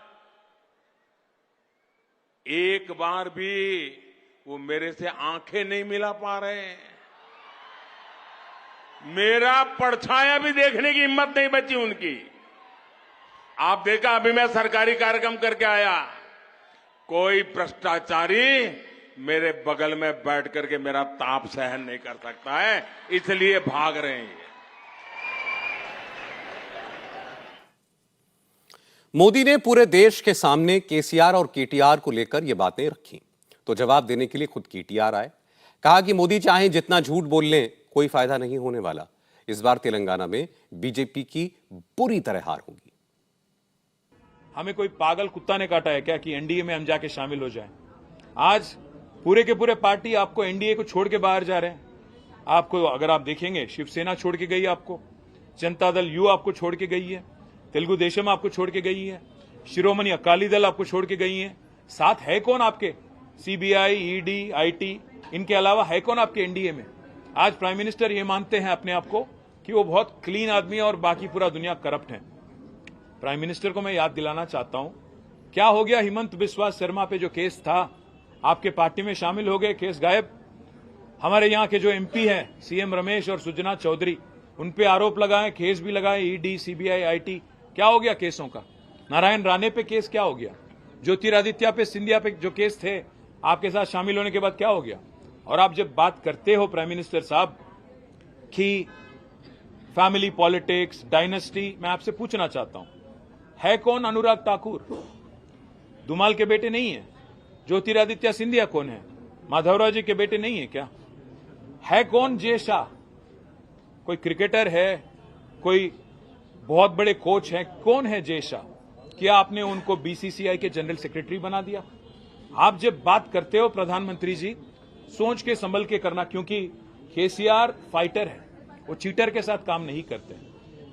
B: एक बार भी वो मेरे से आंखें नहीं मिला पा रहे। मेरा परछाया भी देखने की हिम्मत नहीं बची उनकी। आप देखा, अभी मैं सरकारी कार्यक्रम करके आया, कोई भ्रष्टाचारी मेरे बगल में बैठ करके मेरा ताप सहन नहीं कर सकता है, इसलिए भाग रहे हैं।
A: मोदी ने पूरे देश के सामने केसीआर और केटीआर को लेकर ये बातें रखी, तो जवाब देने के लिए खुद केटीआर आए। कहा कि मोदी चाहे जितना झूठ बोल लें, कोई फायदा नहीं होने वाला। इस बार तेलंगाना में बीजेपी की बुरी तरह हार होगी।
K: हमें कोई पागल कुत्ता ने काटा है क्या कि एनडीए में हम जाके शामिल हो जाएं? आज पूरे के पूरे पार्टी आपको एनडीए को छोड़ के बाहर जा रहे हैं। आपको अगर आप देखेंगे, शिवसेना छोड़ के गई, आपको जनता दल यू आपको छोड़ के गई है, तेलुगु देशम आपको छोड़ के गई है, शिरोमणि अकाली दल आपको छोड़ के गई है। साथ है कौन आपके? सीबीआई, ईडी, आईटी, इनके अलावा है कौन आपके एनडीए में? आज प्राइम मिनिस्टर ये मानते हैं अपने आप को कि वो बहुत क्लीन आदमी है और बाकी पूरा दुनिया करप्ट है। प्राइम मिनिस्टर को मैं याद दिलाना चाहता हूं, क्या हो गया हिमंत बिस्वा शर्मा पे जो केस था, आपके पार्टी में शामिल हो गए, केस गायब। हमारे यहाँ के जो एमपी हैं, सीएम रमेश और सुजना चौधरी, उन पे आरोप लगाए, केस भी लगाए, ईडी, सीबीआई, आईटी। क्या हो गया केसों का? नारायण राणे पे केस क्या हो गया? ज्योतिरादित्य पे, सिंधिया पे जो केस थे, आपके साथ शामिल होने के बाद क्या हो गया? और आप जब बात करते हो प्राइम मिनिस्टर साहब कि फैमिली पॉलिटिक्स, डायनेस्टी, मैं आपसे पूछना चाहता हूं, है कौन अनुराग ठाकुर? धुमाल के बेटे नहीं है। ज्योतिरादित्य सिंधिया कौन है? माधवराव जी के बेटे नहीं है क्या? है कौन जय शाह? कोई क्रिकेटर है? कोई बहुत बड़े कोच हैं? कौन है जय शाह? क्या आपने उनको बीसीसीआई के जनरल सेक्रेटरी बना दिया? आप जब बात करते हो प्रधानमंत्री जी, सोच के संभल के करना, क्योंकि केसीआर फाइटर है, वो चीटर के साथ काम नहीं करते।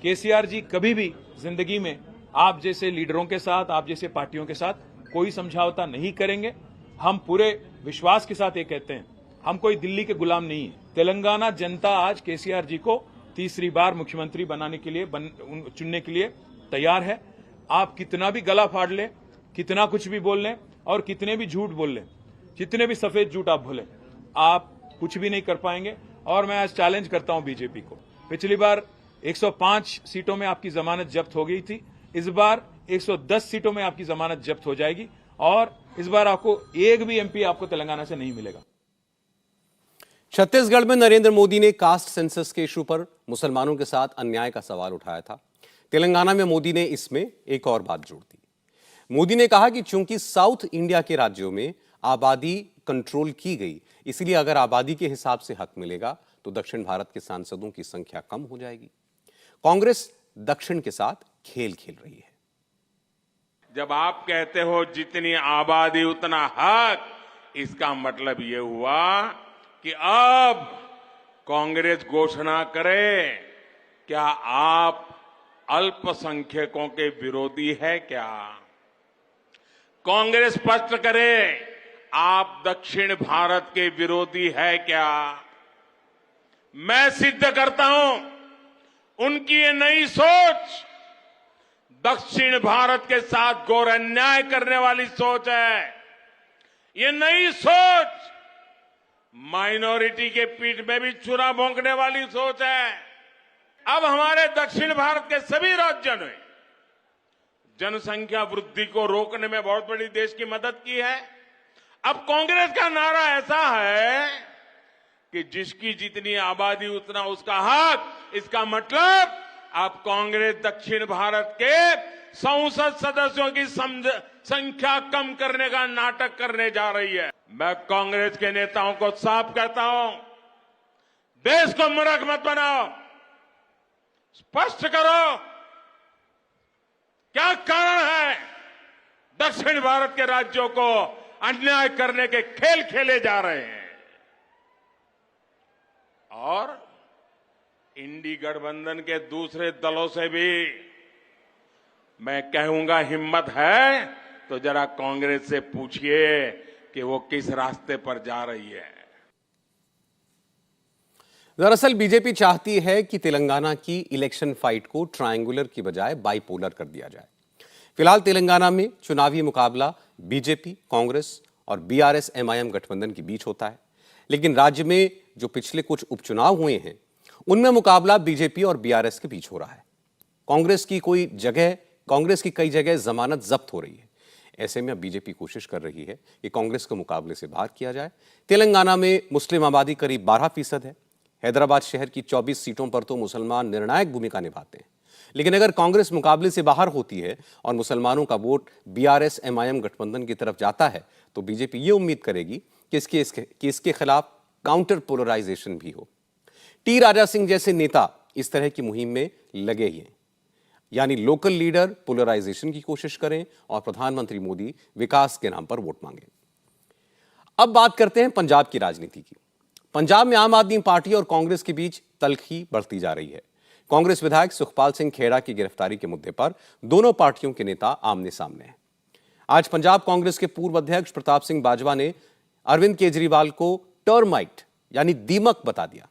K: केसीआर जी कभी भी जिंदगी में आप जैसे लीडरों के साथ, आप जैसे पार्टियों के साथ कोई समझौता नहीं करेंगे। हम पूरे विश्वास के साथ ये कहते हैं, हम कोई दिल्ली के गुलाम नहीं है। तेलंगाना जनता आज केसीआर जी को तीसरी बार मुख्यमंत्री बनाने के लिए, चुनने के लिए तैयार है। आप कितना भी गला फाड़ लें, कितना कुछ भी बोल लें और कितने भी झूठ बोल लें, जितने भी सफेद झूठ आप बोले, आप कुछ भी नहीं कर पाएंगे। और मैं आज चैलेंज करता हूं बीजेपी को। पिछली बार 105 सीटों में आपकी जमानत जब्त हो गई थी, इस बार 110 सीटों में आपकी जमानत जब्त हो जाएगी और इस बार आपको एक भी एमपी आपको तेलंगाना से नहीं मिलेगा।
A: छत्तीसगढ़ में नरेंद्र मोदी ने कास्ट सेंसस के इशू पर मुसलमानों के साथ अन्याय का सवाल उठाया था। तेलंगाना में मोदी ने इसमें एक और बात जोड़ दी। मोदी ने कहा कि चूंकि साउथ इंडिया के राज्यों में आबादी कंट्रोल की गई, इसलिए अगर आबादी के हिसाब से हक मिलेगा तो दक्षिण भारत के सांसदों की संख्या कम हो जाएगी। कांग्रेस दक्षिण के साथ खेल खेल रही है।
B: जब आप कहते हो जितनी आबादी उतना हक, इसका मतलब यह हुआ कि अब कांग्रेस घोषणा करे, क्या आप अल्पसंख्यकों के विरोधी है क्या? कांग्रेस स्पष्ट करे, आप दक्षिण भारत के विरोधी है क्या? मैं सिद्ध करता हूं, उनकी ये नई सोच दक्षिण भारत के साथ घोर अन्याय करने वाली सोच है। ये नई सोच माइनॉरिटी के पीठ में भी छुरा भोंकने वाली सोच है। अब हमारे दक्षिण भारत के सभी राज्यों ने जनसंख्या वृद्धि को रोकने में बहुत बड़ी देश की मदद की है। अब कांग्रेस का नारा ऐसा है कि जिसकी जितनी आबादी उतना उसका हक। इसका मतलब अब कांग्रेस दक्षिण भारत के संसद सदस्यों की संख्या कम करने का नाटक करने जा रही है। मैं कांग्रेस के नेताओं को साफ कहता हूं, देश को मूर्ख मत बनाओ, स्पष्ट करो क्या कारण है दक्षिण भारत के राज्यों को अन्याय करने के खेल खेले जा रहे हैं। और इंडी गठबंधन के दूसरे दलों से भी मैं कहूंगा, हिम्मत है तो जरा कांग्रेस से पूछिए कि वो किस रास्ते पर जा रही है।
A: दरअसल बीजेपी चाहती है कि तेलंगाना की इलेक्शन फाइट को ट्रायंगुलर की बजाय बाइपोलर कर दिया जाए। फिलहाल तेलंगाना में चुनावी मुकाबला बीजेपी, कांग्रेस और बीआरएस एमआईएम गठबंधन के बीच होता है, लेकिन राज्य में जो पिछले कुछ उपचुनाव हुए हैं उनमें मुकाबला बीजेपी और बीआरएस के बीच हो रहा है। कांग्रेस की कई जगह जमानत जब्त हो रही है। ऐसे में अब बीजेपी कोशिश कर रही है कि कांग्रेस को मुकाबले से बाहर किया जाए। तेलंगाना में मुस्लिम आबादी करीब 12% है। हैदराबाद शहर की 24 सीटों पर तो मुसलमान निर्णायक भूमिका निभाते हैं। लेकिन अगर कांग्रेस मुकाबले से बाहर होती है और मुसलमानों का वोट बीआरएस एमआईएम गठबंधन की तरफ जाता है तो बीजेपी ये उम्मीद करेगी कि इसके खिलाफ काउंटर पोलराइजेशन भी हो। टी राजा सिंह जैसे नेता इस तरह की मुहिम में लगे ही हैं, यानी लोकल लीडर पोलराइजेशन की कोशिश करें और प्रधानमंत्री मोदी विकास के नाम पर वोट मांगे। अब बात करते हैं पंजाब की राजनीति की। पंजाब में आम आदमी पार्टी और कांग्रेस के बीच तल्खी बढ़ती जा रही है। कांग्रेस विधायक सुखपाल सिंह खेड़ा की गिरफ्तारी के मुद्दे पर दोनों पार्टियों के नेता आमने सामने हैं। आज पंजाब कांग्रेस के पूर्व अध्यक्ष प्रताप सिंह बाजवा ने अरविंद केजरीवाल को टर्माइट यानी दीमक बता दिया।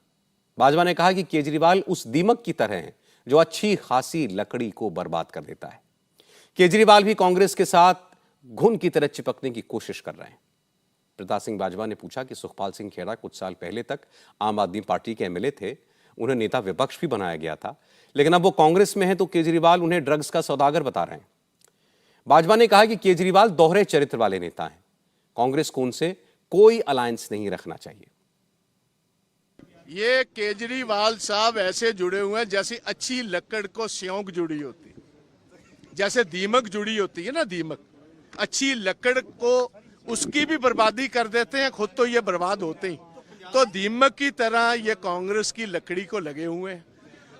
A: बाजवा ने कहा कि केजरीवाल उस दीमक की तरह है जो अच्छी खासी लकड़ी को बर्बाद कर देता है। केजरीवाल भी कांग्रेस के साथ घुन की तरह चिपकने की कोशिश कर रहे हैं। प्रताप सिंह बाजवा ने पूछा कि सुखपाल सिंह खेड़ा कुछ साल पहले तक आम आदमी पार्टी के एमएलए थे, उन्हें नेता विपक्ष भी बनाया गया था, लेकिन अब वो कांग्रेस में है तो केजरीवाल उन्हें ड्रग्स का सौदागर बता रहे हैं। बाजवा ने कहा कि केजरीवाल दोहरे चरित्र वाले नेता हैं, कांग्रेस को उनसे कोई अलायंस नहीं रखना चाहिए।
L: ये केजरीवाल साहब ऐसे जुड़े हुए हैं जैसे अच्छी लकड़ को स्योंक जुड़ी होती, जैसे दीमक जुड़ी होती है ना, दीमक अच्छी लकड़ को उसकी भी बर्बादी कर देते हैं, खुद तो ये बर्बाद होते ही। तो दीमक की तरह ये कांग्रेस की लकड़ी को लगे हुए हैं।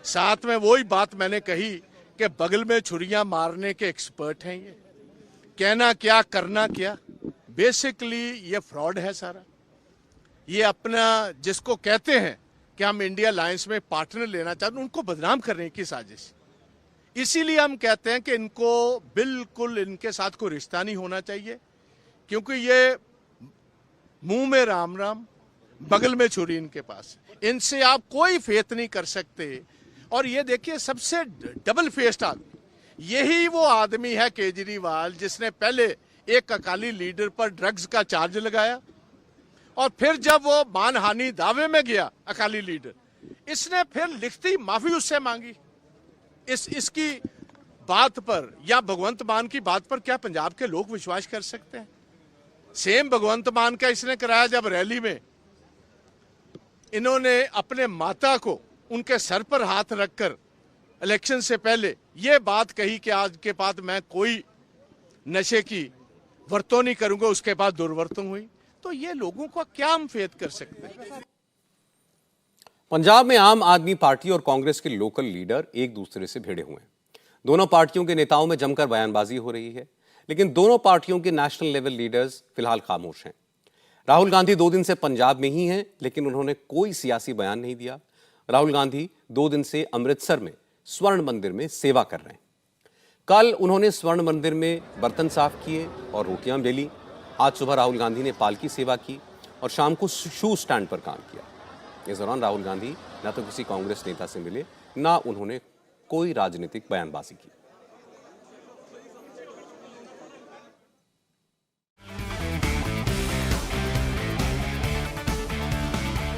L: साथ में वही बात मैंने कही कि बगल में छुरियां मारने के एक्सपर्ट हैं। ये कहना क्या करना क्या, बेसिकली ये फ्रॉड है सारा। ये अपना जिसको कहते हैं कि हम इंडिया अलायंस में पार्टनर लेना चाहते हैं, उनको बदनाम करने की साजिश। इसीलिए हम कहते हैं कि इनको बिल्कुल इनके साथ कोई रिश्ता नहीं होना चाहिए, क्योंकि ये मुंह में राम राम, बगल में छुरी इनके पास। इनसे आप कोई फेथ नहीं कर सकते। और ये देखिए सबसे डबल फेस्ड आदमी यही वो आदमी है केजरीवाल, जिसने पहले एक अकाली लीडर पर ड्रग्स का चार्ज लगाया और फिर जब वो मानहानि दावे में गया अकाली लीडर, इसने फिर लिखती माफी उससे मांगी। इसकी बात पर या भगवंत मान की बात पर क्या पंजाब के लोग विश्वास कर सकते हैं? सेम भगवंत मान का इसने कराया जब रैली में इन्होंने अपने माता को उनके सर पर हाथ रखकर इलेक्शन से पहले ये बात कही कि आज के बाद मैं कोई नशे की वर्तों नहीं करूंगा, उसके बाद दुर्वर्तन हुई। तो ये लोगों को क्या हम फेथ कर सकते हैं?
A: पंजाब में आम आदमी पार्टी और कांग्रेस के लोकल लीडर एक दूसरे से भिड़े हुए हैं। दोनों पार्टियों के नेताओं में जमकर बयानबाजी हो रही है, लेकिन दोनों पार्टियों के नेशनल लेवल लीडर्स फिलहाल खामोश हैं। राहुल गांधी 2 दिन से पंजाब में ही हैं, लेकिन उन्होंने कोई सियासी बयान नहीं दिया। राहुल गांधी 2 दिन से अमृतसर में स्वर्ण मंदिर में सेवा कर रहे हैं। कल उन्होंने स्वर्ण मंदिर में बर्तन साफ किए और रोटियां बेली। आज सुबह राहुल गांधी ने पालकी सेवा की और शाम को शू स्टैंड पर काम किया। इस दौरान राहुल गांधी न तो किसी कांग्रेस नेता से मिले, ना उन्होंने कोई राजनीतिक बयानबाजी की।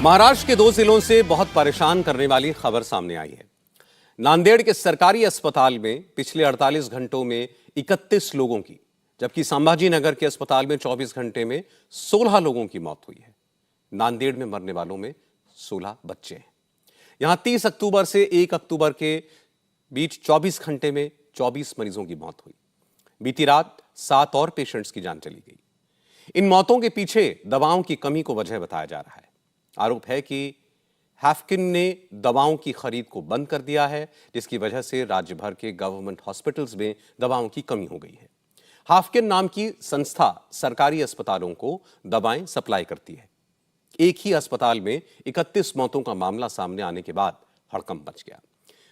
A: महाराष्ट्र के 2 जिलों से बहुत परेशान करने वाली खबर सामने आई है। नांदेड़ के सरकारी अस्पताल में पिछले 48 घंटों में 31 लोगों की, जबकि संभाजी नगर के अस्पताल में 24 घंटे में 16 लोगों की मौत हुई है। नांदेड़ में मरने वालों में 16 बच्चे हैं। यहां 30 अक्टूबर से 1 अक्टूबर के बीच 24 घंटे में 24 मरीजों की मौत हुई। बीती रात 7 और पेशेंट्स की जान चली गई। इन मौतों के पीछे दवाओं की कमी को वजह बताया जा रहा है। आरोप है कि हैफकिन ने दवाओं की खरीद को बंद कर दिया है, जिसकी वजह से राज्य भर के गवर्नमेंट हॉस्पिटल्स में दवाओं की कमी हो गई है। हाफकिन नाम की संस्था सरकारी अस्पतालों को दवाएं सप्लाई करती है। एक ही अस्पताल में 31 मौतों का मामला सामने आने के बाद हड़कंप मच गया।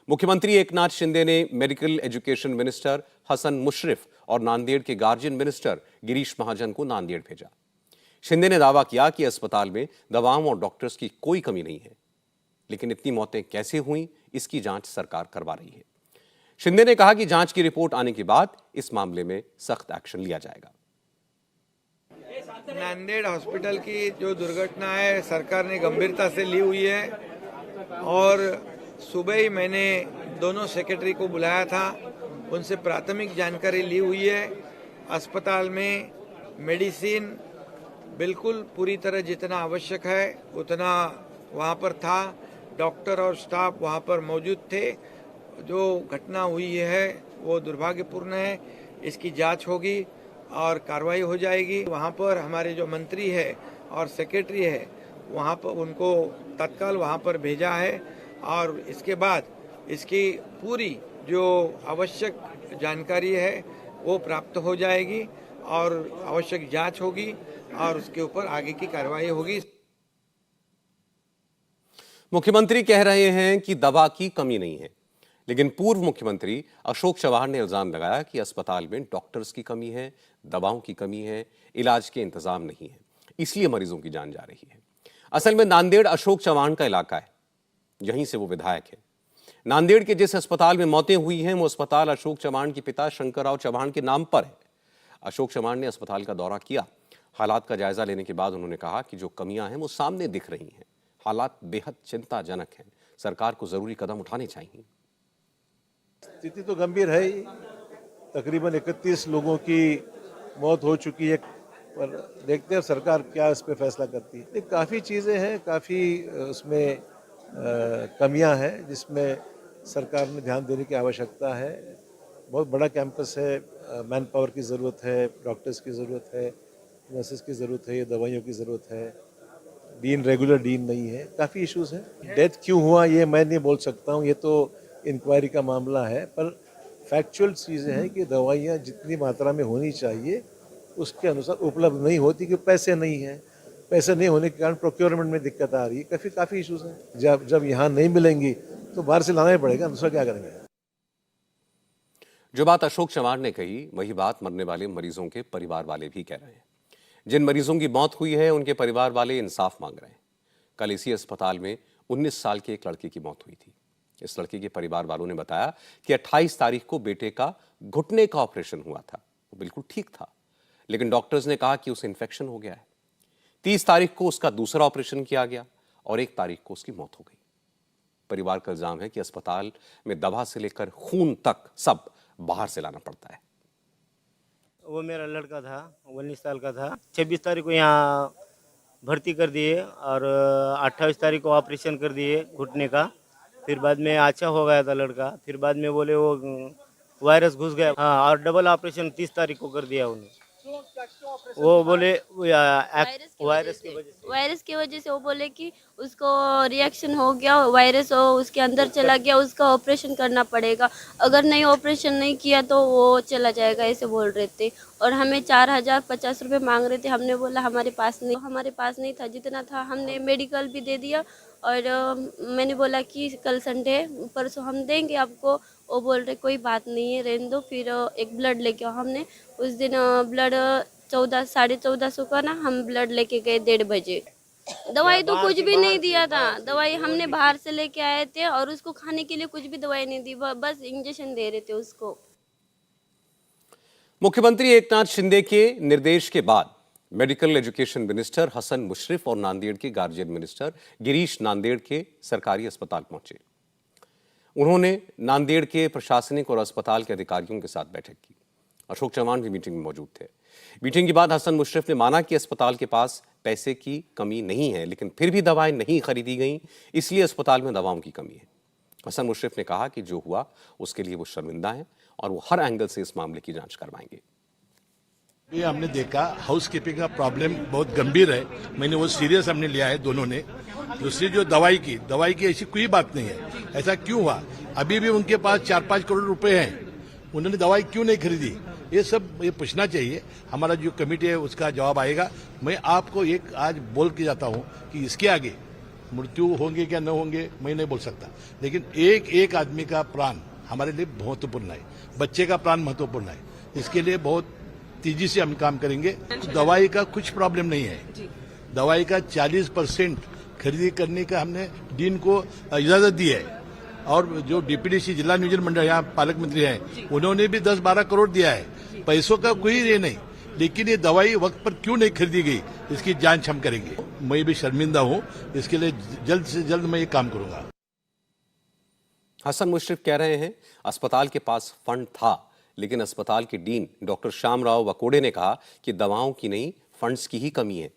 A: मुख्यमंत्री एकनाथ शिंदे ने medical education minister Hasan Mushrif और नांदेड़ के गार्जियन मिनिस्टर गिरीश महाजन को नांदेड़ भेजा। शिंदे ने दावा किया कि अस्पताल में दवाओं और डॉक्टर्स की कोई कमी नहीं है, लेकिन इतनी मौतें कैसे हुई इसकी जांच सरकार करवा रही है। शिंदे ने कहा कि जांच की रिपोर्ट आने के बाद इस मामले में सख्त एक्शन लिया जाएगा।
M: नांदेड़ हॉस्पिटल की जो दुर्घटना है सरकार ने गंभीरता से ली हुई है और सुबह ही मैंने दोनों सेक्रेटरी को बुलाया था, उनसे प्राथमिक जानकारी ली हुई है। अस्पताल में मेडिसिन बिल्कुल पूरी तरह जितना आवश्यक है उतना वहाँ पर था। डॉक्टर और स्टाफ वहाँ पर मौजूद थे। जो घटना हुई है वो दुर्भाग्यपूर्ण है, इसकी जांच होगी और कार्रवाई हो जाएगी। वहाँ पर हमारे जो मंत्री है और सेक्रेटरी है वहाँ पर उनको तत्काल वहाँ पर भेजा है और इसके बाद इसकी पूरी जो आवश्यक जानकारी है वो प्राप्त हो जाएगी और आवश्यक जांच होगी और उसके ऊपर आगे की कार्रवाई होगी।
A: मुख्यमंत्री कह रहे हैं कि दवा की कमी नहीं है, लेकिन पूर्व मुख्यमंत्री अशोक चव्हाण ने इल्जाम लगाया कि अस्पताल में डॉक्टर्स की कमी है, दवाओं की कमी है, इलाज के इंतजाम नहीं है, इसलिए मरीजों की जान जा रही है। असल में नांदेड़ अशोक चव्हाण का इलाका है, यहीं से वो विधायक है। नांदेड़ के जिस अस्पताल में मौतें हुई हैं वो अस्पताल अशोक चव्हाण के पिता शंकरराव चव्हाण के नाम पर है। अशोक चव्हाण ने अस्पताल का दौरा किया। हालात का जायजा लेने के बाद उन्होंने कहा कि जो कमियां हैं वो सामने दिख रही हैं, हालात बेहद चिंताजनक हैं, सरकार को जरूरी कदम उठाने चाहिए।
N: स्थिति तो गंभीर है ही, तकरीबन 31 लोगों की मौत हो चुकी है, पर देखते हैं सरकार क्या इस पे फैसला करती है। काफ़ी चीज़ें हैं, काफ़ी उसमें कमियां हैं जिसमें सरकार ने ध्यान देने की आवश्यकता है। बहुत बड़ा कैंपस है, मैन पावर की ज़रूरत है, डॉक्टर्स की ज़रूरत है, नर्सेस की ज़रूरत है, दवाइयों की ज़रूरत है, डीन रेगुलर डीन नहीं है, काफ़ी इश्यूज हैं। डेथ क्यों हुआ ये मैं नहीं बोल सकता हूँ, ये तो इंक्वायरी का मामला है, पर फैक्चुअल चीज़ें हैं कि दवाइयाँ जितनी मात्रा में होनी चाहिए उसके अनुसार उपलब्ध नहीं होती, क्योंकि पैसे नहीं हैं। पैसे नहीं होने के कारण प्रोक्योरमेंट में दिक्कत आ रही है। काफ़ी इश्यूज हैं। जब यहाँ नहीं मिलेंगी तो बाहर से लाना ही पड़ेगा, दूसरा क्या करेंगे।
A: जो बात अशोक चव्हाण ने कही वही बात मरने वाले मरीजों के परिवार वाले भी कह रहे हैं। जिन मरीजों की मौत हुई है उनके परिवार वाले इंसाफ मांग रहे हैं। कल इसी अस्पताल में 19 साल के एक लड़के की मौत हुई थी। इस लड़के के परिवार वालों ने बताया कि 28 तारीख को बेटे का घुटने का ऑपरेशन हुआ था, वो बिल्कुल ठीक था, लेकिन डॉक्टर्स ने कहा कि उसे इन्फेक्शन हो गया है। 30 तारीख को उसका दूसरा ऑपरेशन किया गया और 1 तारीख को उसकी मौत हो गई। परिवार का इल्जाम है कि अस्पताल में दवा से लेकर खून तक सब बाहर से लाना पड़ता है।
F: वो मेरा लड़का था, 19 साल का था। 26 तारीख को यहाँ भर्ती कर दिए और 28 तारीख को ऑपरेशन कर दिए घुटने का। फिर बाद में अच्छा हो गया था लड़का, फिर बाद में बोले वो वायरस घुस गया। हाँ, और डबल ऑपरेशन 30 तारीख को कर दिया उन्हें। वो बोले
O: वायरस की वजह से वो बोले कि उसको रिएक्शन हो गया, वायरस हो उसके अंदर चला गया, उसका ऑपरेशन करना पड़ेगा, अगर नहीं ऑपरेशन नहीं किया तो वो चला जाएगा, ऐसे बोल रहे थे। और हमें 4050 रुपये मांग रहे थे। हमने बोला हमारे पास नहीं था, जितना था हमने मेडिकल भी दे दिया और मैंने बोला कि कल संडे परसों हम देंगे आपको। वो बोल रहे कोई बात नहीं है, रहने दो। फिर एक ब्लड लेके आओ। हमने उस दिन ब्लड 1400-1450 का ना हम ब्लड लेके गए 1:30 बजे। दवाई तो कुछ भी नहीं दिया था, दवाई हमने बाहर से लेके आए थे और उसको खाने के लिए कुछ भी दवाई नहीं दी, बस इंजेक्शन दे रहे थे उसको।
A: मुख्यमंत्री एकनाथ शिंदे के निर्देश के बाद medical education minister Hasan Mushrif और नांदेड़ के गार्जियन मिनिस्टर गिरीश नांदेड़ के सरकारी अस्पताल पहुंचे। उन्होंने नांदेड़ के प्रशासनिक और अस्पताल के अधिकारियों के साथ बैठक की। अशोक चव्हाण भी मीटिंग में मौजूद थे। मीटिंग के बाद हसन मुशर्रफ ने माना कि अस्पताल के पास पैसे की कमी नहीं है, लेकिन फिर भी दवाएं नहीं खरीदी गईं, इसलिए अस्पताल में दवाओं की कमी है। हसन मुशर्रफ ने कहा कि जो हुआ उसके लिए वो शर्मिंदा हैं और वो हर एंगल से इस मामले की जांच करवाएंगे।
P: ये हमने देखा हाउसकीपिंग का प्रॉब्लम बहुत गंभीर है, मैंने वो सीरियस हमने लिया है दोनों ने। दूसरी जो दवाई की ऐसी कोई बात नहीं है। ऐसा क्यों हुआ? अभी भी उनके पास 4-5 करोड़ रुपए हैं, उन्होंने दवाई क्यों नहीं खरीदी? ये सब ये पूछना चाहिए। हमारा जो कमेटी है उसका जवाब आएगा। मैं आपको एक आज बोल के जाता हूं कि इसके आगे मृत्यु होंगे क्या न होंगे मैं नहीं बोल सकता, लेकिन एक एक आदमी का प्राण हमारे लिए महत्वपूर्ण है, बच्चे का प्राण महत्वपूर्ण है। इसके लिए बहुत तेजी से हम काम करेंगे। दवाई का कुछ प्रॉब्लम नहीं है, दवाई का 40% खरीदी करने का हमने डीन को इजाजत दी है, और जो डीपीडीसी जिला नियोजन मंडल यहाँ पालक मंत्री हैं उन्होंने भी 10-12 करोड़ दिया है। पैसों का कोई ये नहीं, लेकिन ये दवाई वक्त पर क्यों नहीं खरीदी गई इसकी जांच हम करेंगे। मैं भी शर्मिंदा हूं, इसके लिए जल्द से जल्द मैं ये काम करूंगा।
A: हसन मुशर्रफ कह रहे हैं अस्पताल के पास फंड था, लेकिन अस्पताल के डीन डॉक्टर श्यामराव वकोड़े ने कहा कि दवाओं की नहीं फंड्स की ही कमी है।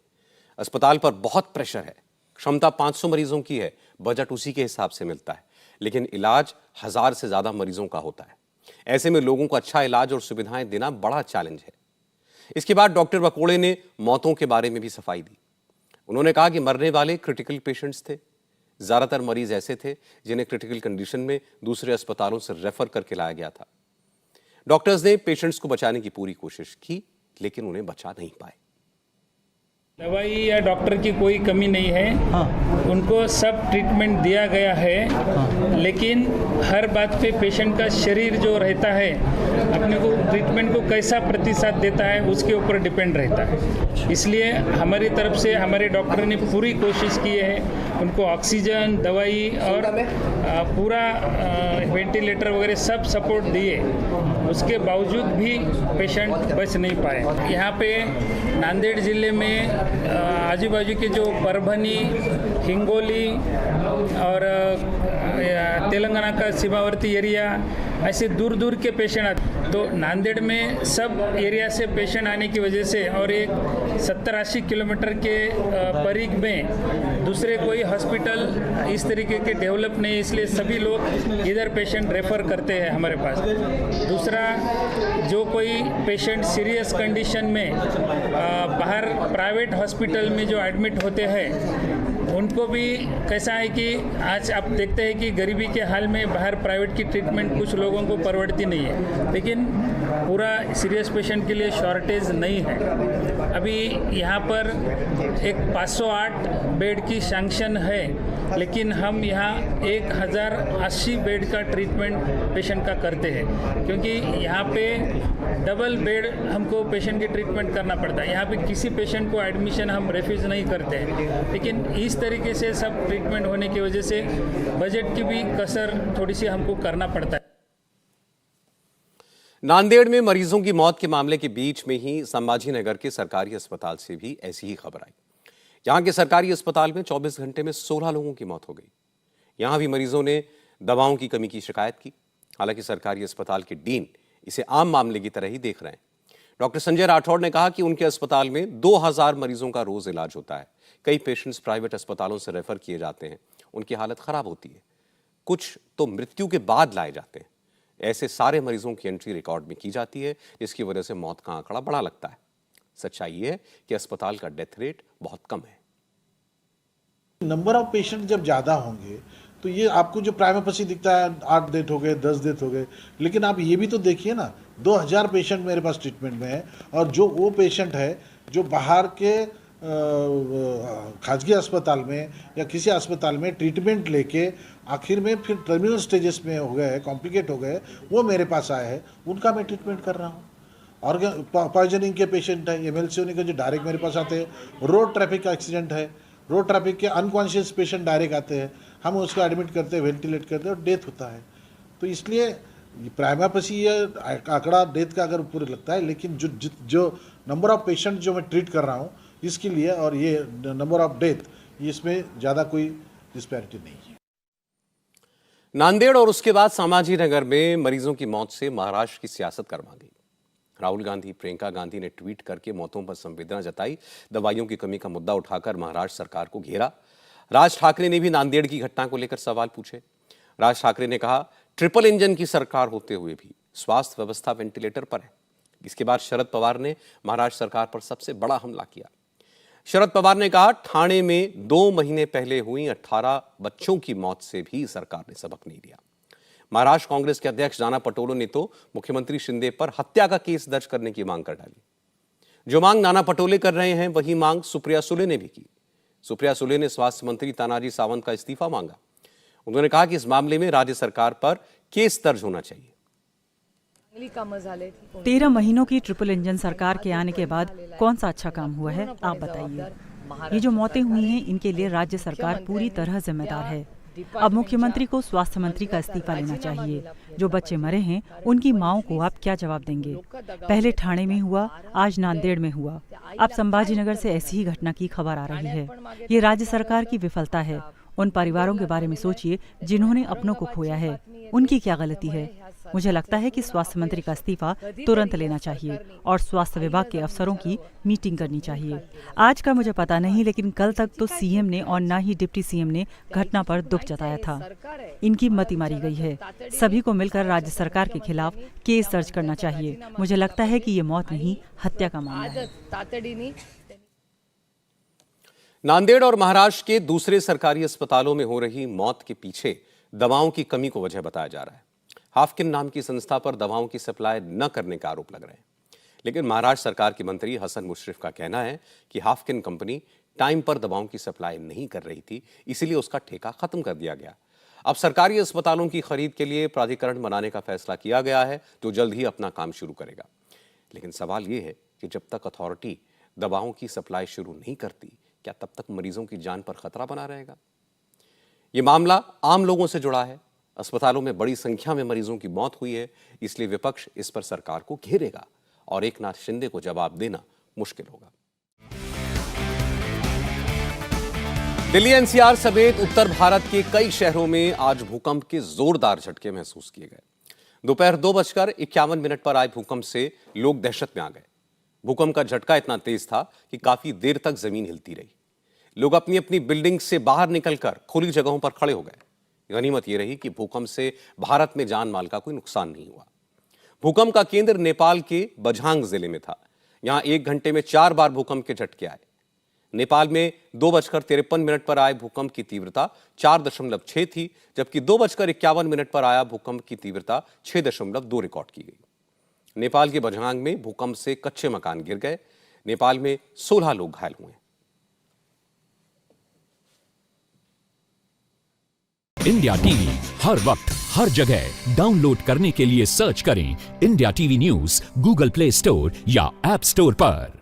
A: अस्पताल पर बहुत प्रेशर है, क्षमता 500 मरीजों की है, बजट उसी के हिसाब से मिलता है, लेकिन इलाज 1000 से ज्यादा मरीजों का होता है। ऐसे में लोगों को अच्छा इलाज और सुविधाएं देना बड़ा चैलेंज है। इसके बाद डॉक्टर वकोड़े ने मौतों के बारे में भी सफाई दी। उन्होंने कहा कि मरने वाले क्रिटिकल पेशेंट्स थे, ज्यादातर मरीज ऐसे थे जिन्हें क्रिटिकल कंडीशन में दूसरे अस्पतालों से रेफर करके लाया गया था। डॉक्टर्स ने पेशेंट्स को बचाने की पूरी कोशिश की, लेकिन उन्हें बचा नहीं पाए।
Q: दवाई या डॉक्टर की कोई कमी नहीं है, उनको सब ट्रीटमेंट दिया गया है, लेकिन हर बात पे पेशेंट का शरीर जो रहता है अपने को ट्रीटमेंट को कैसा प्रतिसाद देता है उसके ऊपर डिपेंड रहता है। इसलिए हमारी तरफ से हमारे डॉक्टर ने पूरी कोशिश की है, उनको ऑक्सीजन, दवाई और पूरा वेंटिलेटर वगैरह सब सपोर्ट दिए, उसके बावजूद भी पेशेंट बच नहीं पाए। यहाँ पे नांदेड़ जिले में आजू बाजू के जो परभनी, हिंगोली और तेलंगाना का सीमावर्ती एरिया, ऐसे दूर दूर के पेशेंट आते, तो नांदेड़ में सब एरिया से पेशेंट आने की वजह से और एक 70-80 किलोमीटर के परिघ में दूसरे कोई हॉस्पिटल इस तरीके के डेवलप नहीं, इसलिए सभी लोग इधर पेशेंट रेफर करते हैं हमारे पास। दूसरा, जो कोई पेशेंट सीरियस कंडीशन में बाहर प्राइवेट हॉस्पिटल में जो एडमिट होते हैं उनको भी कैसा है कि आज आप देखते हैं कि गरीबी के हाल में बाहर प्राइवेट की ट्रीटमेंट कुछ लोगों को परवड़ती नहीं है, लेकिन पूरा सीरियस पेशेंट के लिए शॉर्टेज नहीं है। अभी यहाँ पर एक 508 बेड की सैंक्शन है, लेकिन हम यहाँ 1080 बेड का ट्रीटमेंट पेशेंट का करते हैं, क्योंकि यहाँ पे डबल बेड हमको पेशेंट की ट्रीटमेंट करना पड़ता है। यहाँ पे किसी पेशेंट को एडमिशन हम रेफ्यूज नहीं करते हैं, लेकिन इस तरीके से सब ट्रीटमेंट होने की वजह से बजट की भी कसर थोड़ी सी हमको करना पड़ता है।
A: नांदेड़ में मरीजों की मौत के मामले के बीच में ही संभाजी नगर के सरकारी अस्पताल से भी ऐसी ही खबर आई। यहां के सरकारी अस्पताल में 24 घंटे में 16 लोगों की मौत हो गई। यहां भी मरीजों ने दवाओं की कमी की शिकायत की। हालांकि सरकारी अस्पताल के डीन इसे आम मामले की तरह ही देख रहे हैं। डॉक्टर संजय राठौड़ ने कहा कि उनके अस्पताल में 2000 मरीजों का रोज इलाज होता है। कई पेशेंट्स प्राइवेट अस्पतालों से रेफर किए जाते हैं, उनकी हालत खराब होती है, कुछ तो मृत्यु के बाद लाए जाते हैं। ऐसे सारे मरीजों की एंट्री रिकॉर्ड में की जाती है, जिसकी वजह से मौत का आंकड़ा बड़ा लगता है। सच्चाई ये है कि अस्पताल का डेथ रेट बहुत कम है।
R: नंबर ऑफ पेशेंट जब ज़्यादा होंगे तो ये आपको जो प्राइमा फेसी दिखता है 8 डेथ हो गए, 10 डेथ हो गए, लेकिन आप ये भी तो देखिए ना 2000 पेशेंट मेरे पास ट्रीटमेंट में है, और जो वो पेशेंट है जो बाहर के खाजगी अस्पताल में या किसी अस्पताल में ट्रीटमेंट लेके आखिर में फिर टर्मिनल स्टेजेस में हो गए, कॉम्प्लिकेट हो गए, वो मेरे पास आए हैं, उनका मैं ट्रीटमेंट कर रहा हूँ। और पॉइजनिंग के पेशेंट हैं, एमएलसी होने के जो डायरेक्ट मेरे पास आते हैं, रोड ट्रैफिक का एक्सीडेंट है, रोड ट्रैफिक के अनकॉन्शियस पेशेंट डायरेक्ट आते हैं, हम उसको एडमिट करते हैं, वेंटिलेट करते हैं और डेथ होता है। तो इसलिए प्राइमा फेसी ये आंकड़ा डेथ का अगर पूरे लगता है, लेकिन जो नंबर ऑफ पेशेंट जो मैं ट्रीट कर रहा हूँ इसके लिए और ये नंबर ऑफ डेथ, इसमें ज़्यादा कोई डिस्पैरिटी नहीं है।
A: नांदेड़ और उसके बाद संभाजी नगर में मरीजों की मौत से महाराष्ट्र की सियासत गरमा गई। राहुल गांधी, प्रियंका गांधी ने ट्वीट करके मौतों पर संवेदना जताई। दवाइयों की कमी का मुद्दा उठाकर महाराष्ट्र सरकार को घेरा। राज ठाकरे ने भी नांदेड़ की घटना को लेकर सवाल पूछे। राज ठाकरे ने कहा, ट्रिपल इंजन की सरकार होते हुए भी स्वास्थ्य व्यवस्था वेंटिलेटर पर है। इसके बाद शरद पवार ने महाराष्ट्र सरकार पर सबसे बड़ा हमला किया। शरद पवार ने कहा, ठाणे में 2 महीने पहले हुई 18 बच्चों की मौत से भी सरकार ने सबक नहीं लिया। महाराष्ट्र कांग्रेस के अध्यक्ष नाना पटोले ने तो मुख्यमंत्री शिंदे पर हत्या का केस दर्ज करने की मांग कर डाली। जो मांग नाना पटोले कर रहे हैं वही मांग सुप्रिया सुले ने भी की। सुप्रिया सुले ने स्वास्थ्य मंत्री तानाजी सावंत का इस्तीफा मांगा। उन्होंने कहा कि इस मामले में राज्य सरकार पर केस दर्ज होना चाहिए।
S: 13 महीनों की ट्रिपल इंजन सरकार के आने के बाद कौन सा अच्छा काम हुआ है, आप बताइए। ये जो मौतें हुई हैं इनके लिए राज्य सरकार पूरी तरह जिम्मेदार है। अब मुख्यमंत्री को स्वास्थ्य मंत्री का इस्तीफा लेना चाहिए। जो बच्चे मरे हैं उनकी माओं को आप क्या जवाब देंगे? पहले ठाणे में हुआ, आज नांदेड़ में हुआ, अब संभाजीनगर से ऐसी ही घटना की खबर आ रही है। ये राज्य सरकार की विफलता है। उन परिवारों के बारे में सोचिए जिन्होंने अपनों को खोया है, उनकी क्या गलती है? मुझे लगता है कि स्वास्थ्य मंत्री का इस्तीफा तुरंत लेना चाहिए और स्वास्थ्य विभाग के अफसरों की मीटिंग करनी चाहिए। आज का मुझे पता नहीं, लेकिन कल तक तो सीएम ने और ना ही डिप्टी सीएम ने घटना पर दुख जताया था। इनकी मति मारी गई है। सभी को मिलकर राज्य सरकार के खिलाफ केस दर्ज करना चाहिए। मुझे लगता है कि ये मौत नहीं, हत्या का मामला है।
A: नांदेड़ और महाराष्ट्र के दूसरे सरकारी अस्पतालों में हो रही मौत के पीछे दवाओं की कमी को वजह बताया जा रहा है। हाफकिन नाम की संस्था पर दवाओं की सप्लाई न करने का आरोप लग रहे हैं, लेकिन महाराष्ट्र सरकार के मंत्री हसन मुश्रिफ का कहना है कि हाफकिन कंपनी टाइम पर दवाओं की सप्लाई नहीं कर रही थी, इसीलिए उसका ठेका खत्म कर दिया गया। अब सरकारी अस्पतालों की खरीद के लिए प्राधिकरण बनाने का फैसला किया गया है, जो जल्द ही अपना काम शुरू करेगा। लेकिन सवाल यह है कि जब तक अथॉरिटी दवाओं की सप्लाई शुरू नहीं करती, क्या तब तक मरीजों की जान पर खतरा बना रहेगा? यह मामला आम लोगों से जुड़ा है। अस्पतालों में बड़ी संख्या में मरीजों की मौत हुई है, इसलिए विपक्ष इस पर सरकार को घेरेगा और एकनाथ शिंदे को जवाब देना मुश्किल होगा। दिल्ली एनसीआर समेत उत्तर भारत के कई शहरों में आज भूकंप के जोरदार झटके महसूस किए गए। दोपहर 2:51 पर आए भूकंप से लोग दहशत में आ गए। भूकंप का झटका इतना तेज था कि काफी देर तक जमीन हिलती रही। लोग अपनी अपनी बिल्डिंग से बाहर निकलकर खुली जगहों पर खड़े हो गए। गनीमत यह रही कि भूकंप से भारत में जान माल का कोई नुकसान नहीं हुआ। भूकंप का केंद्र नेपाल के बझांग जिले में था। यहां 1 घंटे में 4 बार भूकंप के झटके आए। नेपाल में 2:53 पर आए भूकंप की तीव्रता 4.6 थी, जबकि 2:51 पर आया भूकंप की तीव्रता 6.2 रिकॉर्ड की गई। नेपाल के बझांग में भूकंप से कच्चे मकान गिर गए। नेपाल में 16 लोग घायल हुए।
T: इंडिया टीवी हर वक्त हर जगह डाउनलोड करने के लिए सर्च करें India TV news Google play store या ऐप स्टोर पर।